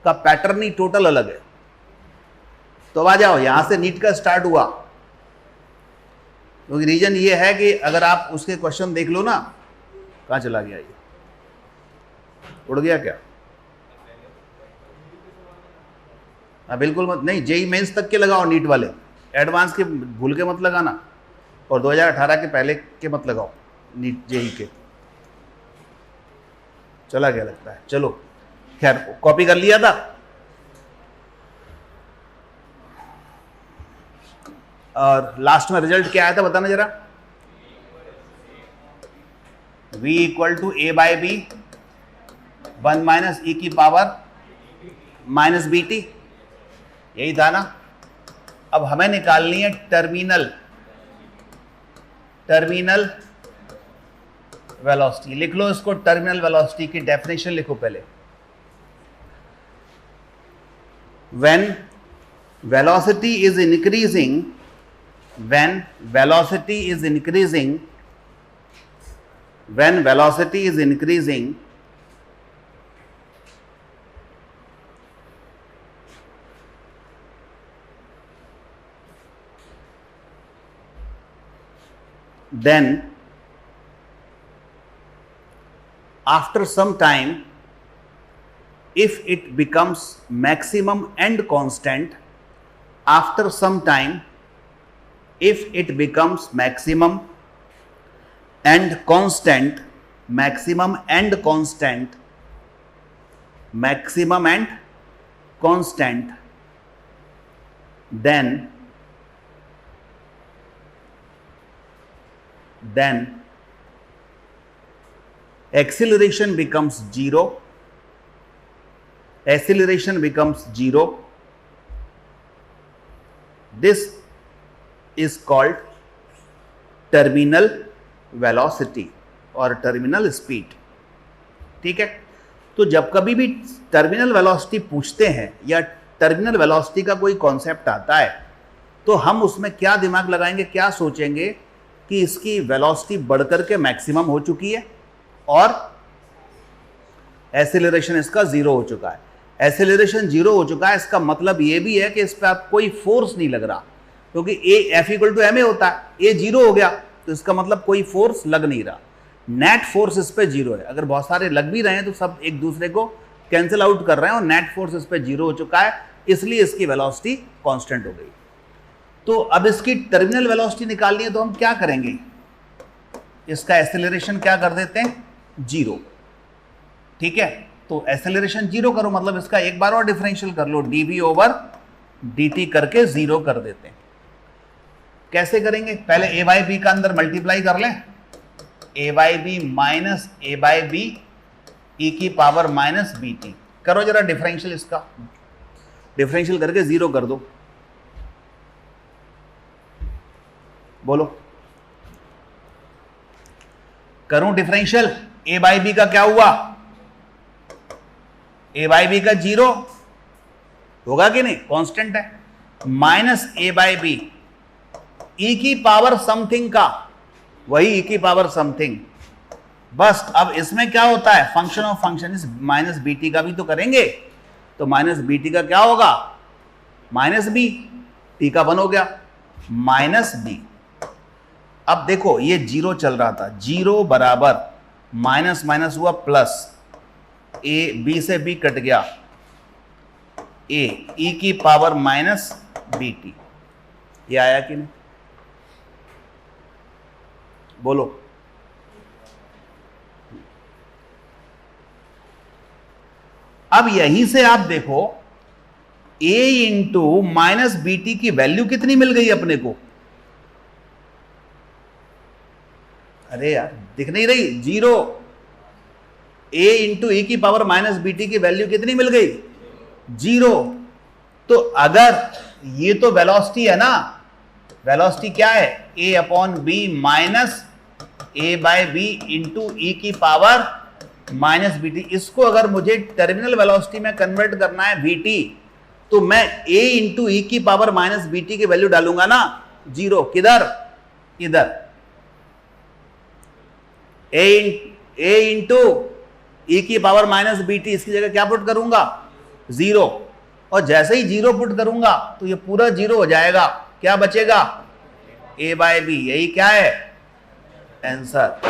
[SPEAKER 1] का पैटर्न ही टोटल अलग है। तो आ जाओ, यहां से नीट का स्टार्ट हुआ, क्योंकि रीजन ये है कि अगर आप उसके क्वेश्चन देख लो ना, कहाँ चला गया, ये उड़ गया क्या? हाँ बिल्कुल मत, नहीं, जेई मेंस तक के लगाओ नीट वाले, एडवांस के भूल के मत लगाना, और 2018 के पहले के मत लगाओ नीट जेई के। चला गया लगता है, चलो खैर, कॉपी कर लिया था। और लास्ट में रिजल्ट क्या आया था बताना जरा, v equal to a by b 1 minus e की पावर माइनस bt, यही था ना। अब हमें निकालनी है टर्मिनल वेलोसिटी। लिख लो इसको, टर्मिनल वेलोसिटी की डेफिनेशन लिखो पहले। When velocity is increasing, when velocity is increasing, then after some time, if it becomes maximum and constant, after some time if it becomes maximum and constant, maximum and constant, maximum and constant, then acceleration becomes zero, acceleration becomes zero. This is called terminal velocity और terminal speed. ठीक है, तो जब कभी भी terminal velocity पूछते हैं या टर्मिनल वेलोसिटी का कोई कॉन्सेप्ट आता है तो हम उसमें क्या दिमाग लगाएंगे, क्या सोचेंगे कि इसकी वेलोसिटी बढ़कर के मैक्सिमम हो चुकी है और एसेलरेशन इसका जीरो हो चुका है। एसेलरेशन जीरो हो चुका है, इसका मतलब ये भी है कि इस पर आप कोई फोर्स नहीं लग रहा, क्योंकि F = ma होता है, A जीरो हो गया तो इसका मतलब कोई फोर्स लग नहीं रहा। नेट फोर्स इस पे जीरो है, अगर बहुत सारे लग भी रहे हैं तो सब एक दूसरे को कैंसिल आउट कर रहे हैं और नेट फोर्स इस पे जीरो हो चुका है, इसलिए इसकी वेलोसिटी कांस्टेंट हो गई। तो अब इसकी टर्मिनल वेलोसिटी निकालनी है तो हम क्या करेंगे, इसका एसेलरेशन क्या कर देते हैं, जीरो। ठीक है, तो एसेलरेशन जीरो करो मतलब इसका एक बार और डिफरेंशियल कर लो, dv/dt करके जीरो कर देते हैं। कैसे करेंगे, पहले a/b का अंदर मल्टीप्लाई कर लें, a/b minus a/b e⁻ bt करो जरा डिफरेंशियल, इसका डिफरेंशियल करके जीरो कर दो। बोलो, करूं डिफरेंशियल, a/b का क्या हुआ, a/b का जीरो होगा कि नहीं, कांस्टेंट है, माइनस a/b e⁻ समथिंग का, वही e⁻ समथिंग। बस अब इसमें क्या होता है, फंक्शन ऑफ फंक्शन इस माइनस bt का भी तो करेंगे, तो माइनस bt का क्या होगा, माइनस b, t का 1 हो गया, माइनस b। अब देखो ये जीरो चल रहा था, जीरो बराबर माइनस माइनस हुआ प्लस, a b से b कट गया, a e⁻ bt, ये आया कि नहीं, बोलो। अब यहीं से आप देखो a इंटू माइनस bt की वैल्यू कितनी मिल गई अपने को, अरे यार दिख नहीं रही, zero. a into e⁻ bt की वैल्यू कितनी मिल गई, जीरो। तो अगर ये तो वेलोसिटी है ना, वेलोसिटी क्या है, a/b minus a/b into e⁻ bt। इसको अगर मुझे टर्मिनल वेलोसिटी में कन्वर्ट करना है vt, तो मैं a इंटू e⁻ bt की वैल्यू डालूंगा ना, जीरो। किधर, इधर, a इंटू e⁻ bt, इसकी जगह क्या पुट करूंगा, जीरो। और जैसे ही जीरो पुट करूंगा तो ये पूरा जीरो हो जाएगा, क्या बचेगा, a/b। यही क्या है आंसर।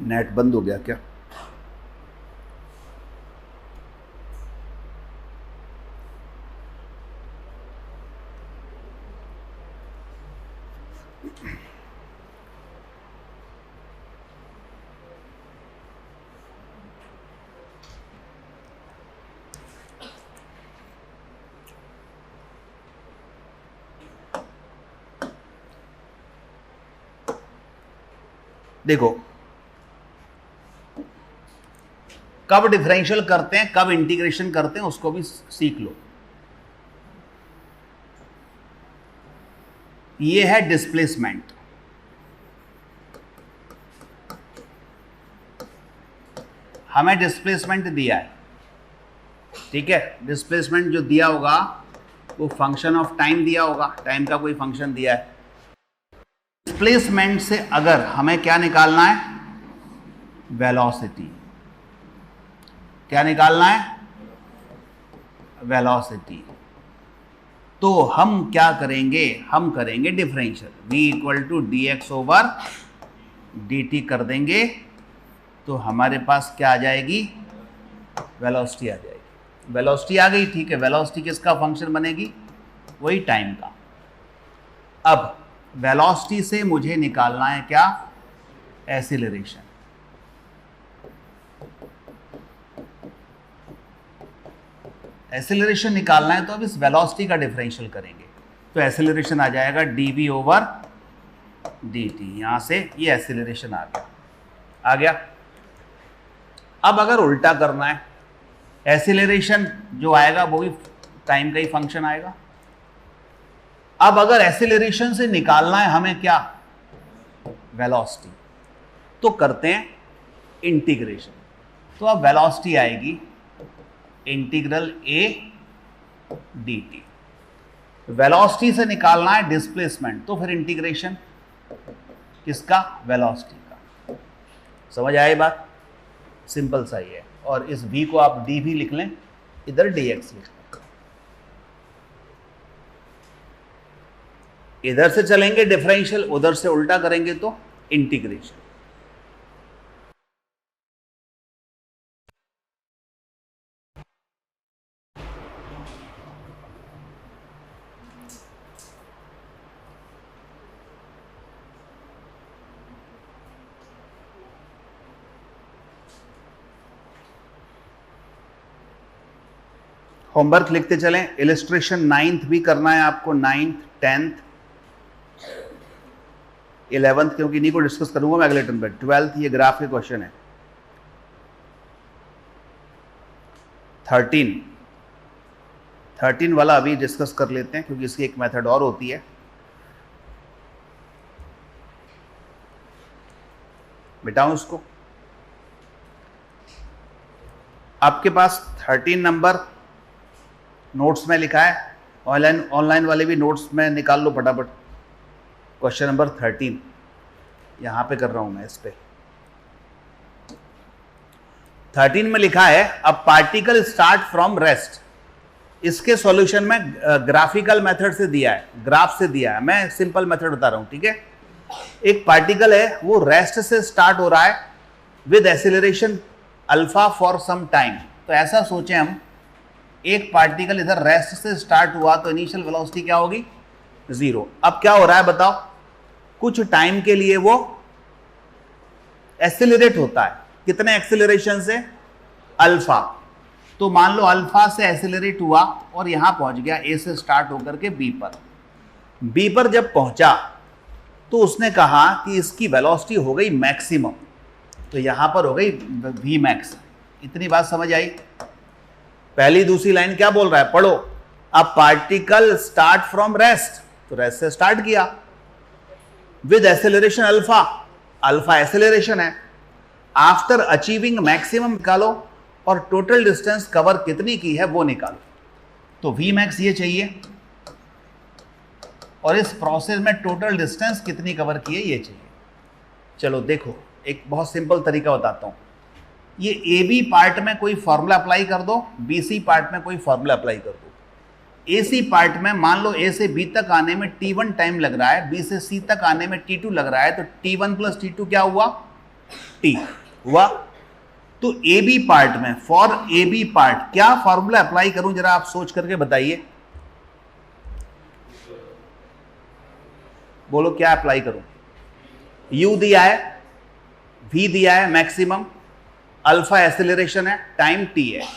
[SPEAKER 1] नेट बंद हो गया क्या, देखो कब डिफरेंशियल करते हैं, कब इंटीग्रेशन करते हैं, उसको भी सीख लो। ये है डिस्प्लेसमेंट, हमें डिस्प्लेसमेंट दिया है, ठीक है। डिस्प्लेसमेंट जो दिया होगा वो फंक्शन ऑफ टाइम दिया होगा, टाइम का कोई फंक्शन दिया है। डिस्प्लेसमेंट से अगर हमें क्या निकालना है, वेलोसिटी। क्या निकालना है, वेलोसिटी। तो हम क्या करेंगे, हम करेंगे डिफरेंशियल, v = dx/dt कर देंगे, तो हमारे पास क्या आ जाएगी, वेलोसिटी आ जाएगी। वेलोसिटी आ गई, ठीक है। वेलोसिटी किसका फंक्शन बनेगी, वही टाइम का। अब वेलोसिटी से मुझे निकालना है क्या, एक्सीलरेशन। एक्सीलरेशन निकालना है तो अब इस वेलोसिटी का डिफरेंशियल करेंगे, तो एक्सीलरेशन आ जाएगा dv ओवर dt। यहां से ये एक्सीलरेशन आ गया। अब अगर उल्टा करना है, एक्सीलरेशन जो आएगा वो भी टाइम का ही फंक्शन आएगा। अब अगर एक्सीलरेशन से निकालना है हमें क्या, वेलोसिटी, तो करते हैं इंटीग्रेशन। तो अब वेलोसिटी आएगी इंटीग्रल a dt। वेलोसिटी से निकालना है डिस्प्लेसमेंट, तो फिर इंटीग्रेशन किसका, वेलोसिटी का। समझ आए बात, सिंपल सा ही है। और इस v को आप d भी लिख लें, इधर dx लिख लें। इधर से चलेंगे डिफरेंशियल, उधर से उल्टा करेंगे तो इंटीग्रेशन। होमवर्क लिखते चलें। इलिस्ट्रेशन 9th भी करना है आपको, 9th 10th 11th, क्योंकि इन्हीं को डिस्कस करूंगा मैं अगले टर्म पे। 12th ये ग्राफ के क्वेश्चन है। 13 वाला अभी डिस्कस कर लेते हैं, क्योंकि इसकी एक मेथड और होती है। बिठाऊं उसको, आपके पास 13 नंबर नोट्स में लिखा है, ऑनलाइन वाले भी नोट्स में निकाल लो फटाफट। क्वेश्चन नंबर 13 यहां पे कर रहा हूं मैं, इस पे 13 में लिखा है, अब पार्टिकल स्टार्ट फ्रॉम रेस्ट। इसके सॉल्यूशन में ग्राफिकल मेथड से दिया है, ग्राफ से दिया है, मैं सिंपल मेथड बता रहा हूं, ठीक है। एक पार्टिकल है, वो रेस्ट से स्टार्ट हो रहा है with acceleration alpha for some time. तो ऐसा सोचें हम, एक पार्टिकल इधर रेस्ट से स्टार्ट हुआ तो इनिशियल वेलोसिटी क्या होगी, 0। अब क्या हो रहा है बताओ, कुछ टाइम के लिए वो एक्सीलरेट होता है, कितने एक्सीलरेशन से, अल्फा। तो मान लो अल्फा से एक्सीलरेट हुआ और यहां पहुंच गया, ए से स्टार्ट होकर के बी पर। बी पर जब पहुंचा तो उसने कहा कि इसकी वेलोसिटी हो गई मैक्सिमम, तो यहां पर हो गई वी मैक्स। इतनी बात समझ आई। पहली दूसरी लाइन क्या बोल रहा है, पढ़ो। अब पार्टिकल स्टार्ट फ्रॉम रेस्ट, तो रेस्ट से स्टार्ट किया with acceleration alpha, alpha acceleration है। आफ्टर अचीविंग मैक्सिमम निकालो और टोटल डिस्टेंस कवर कितनी की है वो निकालो। तो वी मैक्स ये चाहिए और इस प्रोसेस में टोटल डिस्टेंस कितनी कवर की है ये चाहिए। चलो देखो, एक बहुत सिंपल तरीका बताता हूं। ये ए बी पार्ट में कोई फॉर्मूला अप्लाई कर दो, बी सी पार्ट में कोई फॉर्मूला अप्लाई कर दो। ए सी पार्ट में मान लो ए से बी तक आने में T1 टाइम लग रहा है, बी से सी तक आने में T2 लग रहा है, तो T1 प्लस T2 क्या हुआ, T हुआ। तो ए बी पार्ट में, फॉर ए बी पार्ट क्या फॉर्मूला अप्लाई करूं, जरा आप सोच करके बताइए, बोलो क्या अप्लाई करूं। U दिया है, V दिया है मैक्सिमम, अल्फा एक्सेलरेशन है, टाइम T है,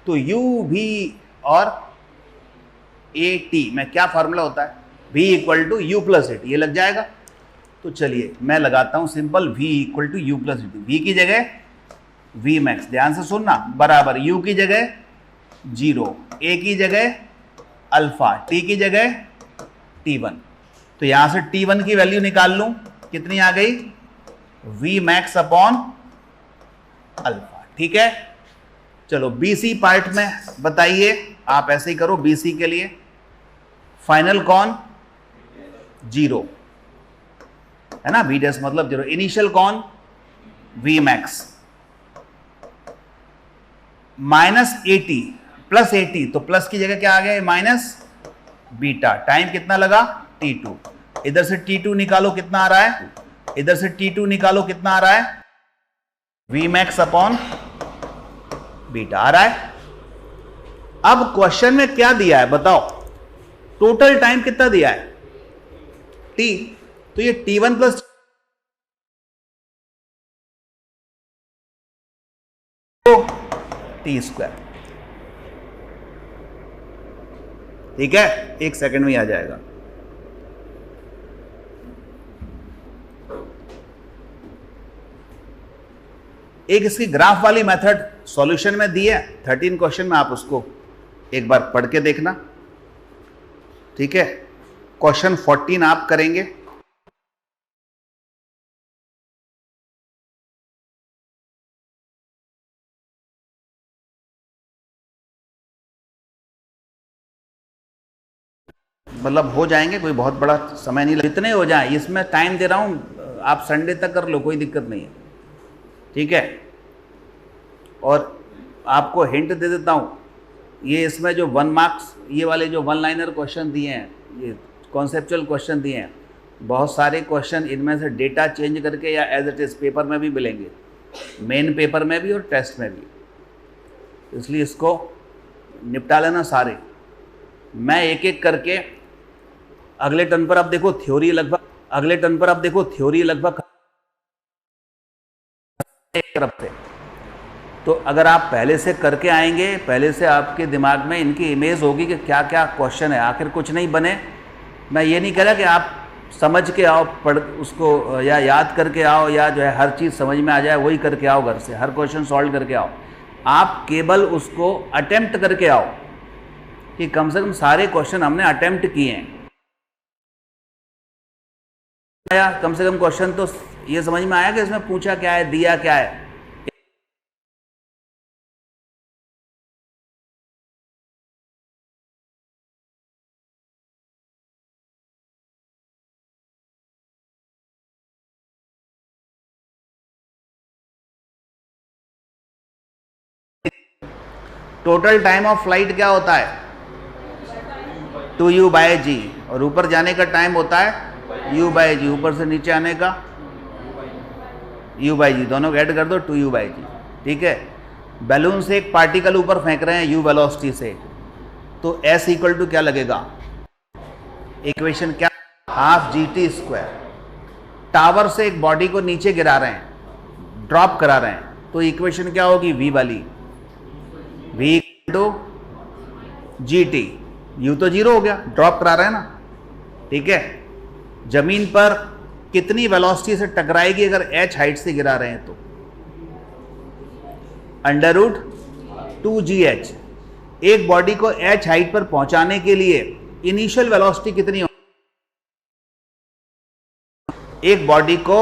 [SPEAKER 1] तो U V और ए टी में क्या फार्मूला होता है, V equal to u plus a t, ये लग जाएगा। तो चलिए मैं लगाता हूं simple, V equal to u plus a t. V की जगह V मैक्स, ध्यान से सुनना, बराबर U की जगह 0, A की जगह अल्फा, T की जगह T1। तो यहां से T1 की वैल्यू निकाल लूं, कितनी आ गई, V मैक्स अपॉन अल्फा, ठीक है। चलो BC पार्ट में बताइए, आप ऐसे ही करो। BC के लिए फाइनल कौन, 0 है ना, V डैश मतलब 0। इनिशियल कौन, V मैक्स माइनस 80 प्लस 80, तो प्लस की जगह क्या आ गया, माइनस बीटा। टाइम कितना लगा, T2। इधर से T2 निकालो कितना आ रहा है, इधर से T2 निकालो कितना आ रहा है, वी मैक्स अपॉन बीटा आ रहा है। अब क्वेश्चन में क्या दिया है बताओ, टोटल टाइम कितना दिया है t, तो ये t1 प्लस टी स्क्वायर, ठीक है, 1 सेकंड में आ जाएगा। एक इसकी ग्राफ वाली मेथड सॉल्यूशन में दी है 13 क्वेश्चन में, आप उसको एक बार पढ़ के देखना, ठीक है। क्वेश्चन 14 आप करेंगे। मतलब हो जाएंगे, कोई बहुत बड़ा समय नहीं, जितने हो जाए, इसमें टाइम दे रहा हूं, आप संडे तक कर लो, कोई दिक्कत नहीं है, ठीक है। और आपको हिंट दे देता हूं, ये इसमें जो 1 मार्क्स, ये वाले जो 1 लाइनर क्वेश्चन दिए हैं, ये कॉन्सेप्चुअल क्वेश्चन दिए हैं, बहुत सारे क्वेश्चन इनमें से डेटा चेंज करके या एज इट इज पेपर में भी मिलेंगे, मेन पेपर में भी और टेस्ट में भी, इसलिए इसको निपटा लेना सारे। मैं एक एक करके अगले टर्न पर आप देखो थ्योरी लगभग, अगले टर्न पर आप देखो थ्योरी लगभग एक तरफ से, तो अगर आप पहले से करके आएंगे, पहले से आपके दिमाग में इनकी इमेज होगी कि क्या क्या क्वेश्चन है, आखिर कुछ नहीं बने। मैं ये नहीं कह रहा कि आप समझ के आओ, पढ़ उसको या याद करके आओ, या जो है हर चीज़ समझ में आ जाए वही करके आओ, घर से हर क्वेश्चन सॉल्व करके आओ। आप केवल उसको अटेम्प्ट करके आओ कि कम से कम सारे क्वेश्चन हमने अटेम्प्ट किए हैं, कम से कम क्वेश्चन तो ये समझ में आया कि इसमें पूछा क्या है, दिया क्या है। टोटल टाइम ऑफ फ्लाइट क्या होता है 2u/g, और ऊपर जाने का टाइम होता है u/g, ऊपर से नीचे आने का u/g, दोनों ऐड कर दो 2u/g, ठीक है। बैलून से एक पार्टिकल ऊपर फेंक रहे हैं u वेलोसिटी से, तो s इक्वल टू क्या लगेगा, इक्वेशन क्या, हाफ GT²। टावर से एक बॉडी को नीचे गिरा रहे हैं, ड्रॉप करा रहे हैं, तो इक्वेशन क्या होगी v वाली, v equal to GT, u तो 0 हो गया, ड्रॉप करा रहे हैं ना, ठीक है। जमीन पर कितनी वेलोसिटी से टकराएगी अगर h हाइट से गिरा रहे हैं तो, √2gh। एक बॉडी को h हाइट पर पहुंचाने के लिए इनिशियल वेलोसिटी कितनी हो, एक बॉडी को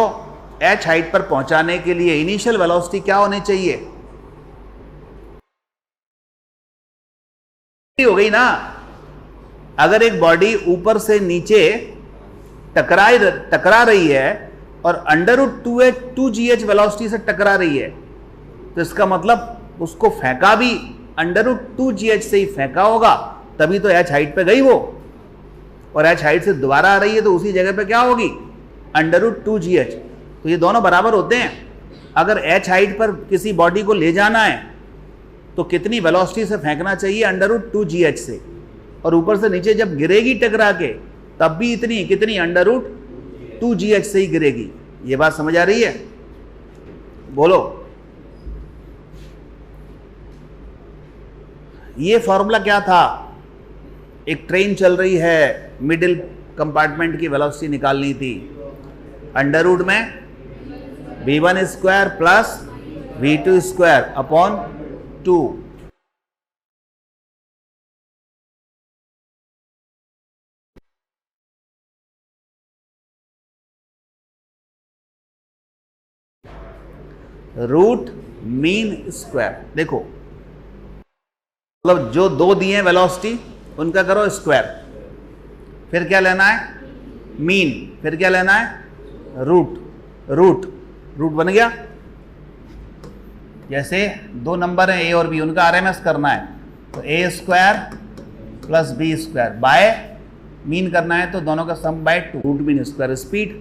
[SPEAKER 1] h हाइट पर पहुंचाने के लिए इनिशियल वेलोसिटी क्या होनी चाहिए, हो गई ना। अगर एक बॉडी ऊपर से नीचे टकरा रही है और √2gh वेलोसिटी से टकरा रही है, तो इसका मतलब उसको फेंका भी √2gh से ही फेंका होगा, तभी तो h हाइट पे गई वो, और h हाइट से दोबारा आ रही है तो उसी जगह पे क्या होगी, √2gh। तो ये दोनों बराबर होते हैं। अगर h हाइट पर किसी बॉडी को ले जाना है तो कितनी वेलोसिटी से फेंकना चाहिए, √2gh से, और ऊपर से नीचे जब गिरेगी टकरा के तब भी इतनी कितनी, √2gh से ही गिरेगी। ये बात समझ आ रही है, बोलो। ये फॉर्मूला क्या था, एक ट्रेन चल रही है, मिडिल कंपार्टमेंट की वेलोसिटी निकालनी थी, अंडर रूट में v1² plus v2² upon 2, root mean square. देखो मतलब जो दो दिए वेलोसिटी उनका करो स्क्वायर, फिर क्या लेना है मीन, फिर क्या लेना है रूट, रूट बन गया। जैसे दो नंबर है a और b, उनका RMS करना है तो a² plus b² bye mean करना है तो दोनों का sum by 2, root mean square. Speed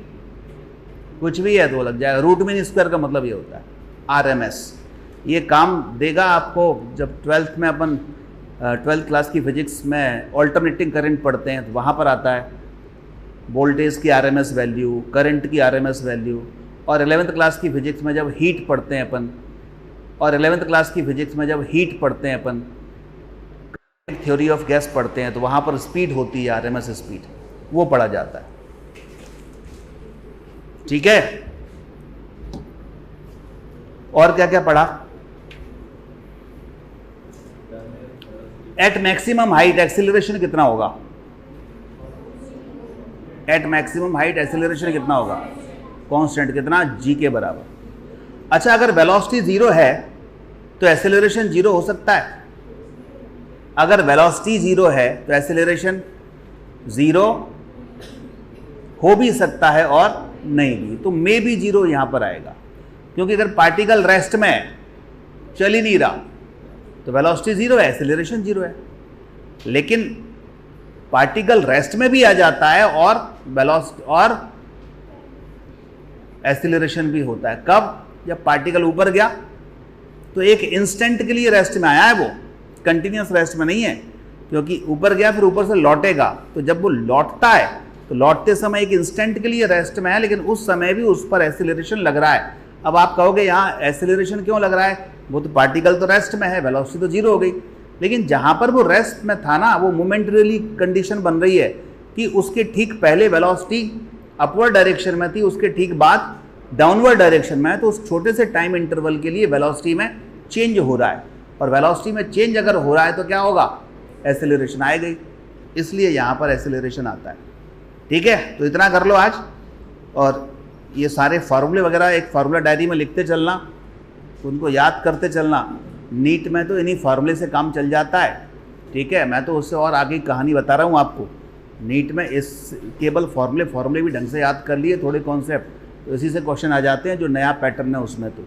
[SPEAKER 1] कुछ भी है तो लग जाएगा, रूट मीन स्क्वायर का मतलब ये होता है। RMS। ये काम देगा आपको जब 12th में अपन 12th क्लास की फिजिक्स में ऑल्टरनेटिंग करंट पढ़ते हैं तो वहाँ पर आता है वोल्टेज की RMS वैल्यू, करंट की RMS वैल्यू। और 11th क्लास की फिजिक्स में जब हीट पढ़ते हैं अपन, और 11th क्लास की फिजिक्स में जब हीट पढ़ते हैं अपन, थ्योरी ऑफ गैस पढ़ते हैं तो वहाँ पर स्पीड होती है RMS स्पीड, वो पढ़ा जाता है। ठीक है, और क्या क्या पढ़ा? एट मैक्सिमम हाइट एक्सीलरेशन कितना होगा? एट मैक्सिमम हाइट एक्सीलरेशन कितना होगा? कांस्टेंट कितना? g के बराबर। अच्छा, अगर वेलोसिटी जीरो है तो एक्सीलरेशन जीरो हो सकता है? अगर वेलोसिटी जीरो है तो एक्सीलरेशन जीरो हो भी सकता है और नहीं भी, तो मे बी जीरो यहां पर आएगा, क्योंकि अगर पार्टिकल रेस्ट में चल ही नहीं रहा तो वेलोसिटी जीरो है, एक्सीलरेशन जीरो है। लेकिन पार्टिकल रेस्ट में भी आ जाता है और वेलोसिटी और एक्सीलरेशन भी होता है। कब? जब पार्टिकल ऊपर गया तो एक इंस्टेंट के लिए रेस्ट में आया है, वो कंटिन्यूस रेस्ट में नहीं है, क्योंकि ऊपर गया फिर ऊपर से लौटेगा। तो जब वो लौटता है तो लौटते समय एक इंस्टेंट के लिए रेस्ट में है, लेकिन उस समय भी उस पर एक्सीलरेशन लग रहा है। अब आप कहोगे यहाँ एक्सीलरेशन क्यों लग रहा है? वो तो पार्टिकल तो रेस्ट में है, वेलोसिटी तो जीरो हो गई। लेकिन जहाँ पर वो रेस्ट में था ना, वो मोमेंटरीली कंडीशन बन रही है कि उसके ठीक पहले वेलोसिटी अपवर्ड डायरेक्शन में थी, उसके ठीक बाद डाउनवर्ड डायरेक्शन में है। तो उस छोटे से टाइम इंटरवल के लिए वेलोसिटी में चेंज हो रहा है, और वेलोसिटी में चेंज अगर हो रहा है तो क्या होगा? एक्सीलरेशन आएगी, इसलिए यहाँ पर एक्सीलरेशन आता है। ठीक है, तो इतना कर लो आज, और ये सारे फार्मूले वगैरह एक फार्मूला डायरी में लिखते चलना, उनको याद करते चलना। नीट में तो इन्हीं फार्मूले से काम चल जाता है। ठीक है, मैं तो उससे और आगे कहानी बता रहा हूँ आपको। नीट में इस केवल फार्मूले भी ढंग से याद कर लिए, थोड़े कॉन्सेप्ट, तो इसी से क्वेश्चन आ जाते हैं, जो नया पैटर्न है उसमें। तो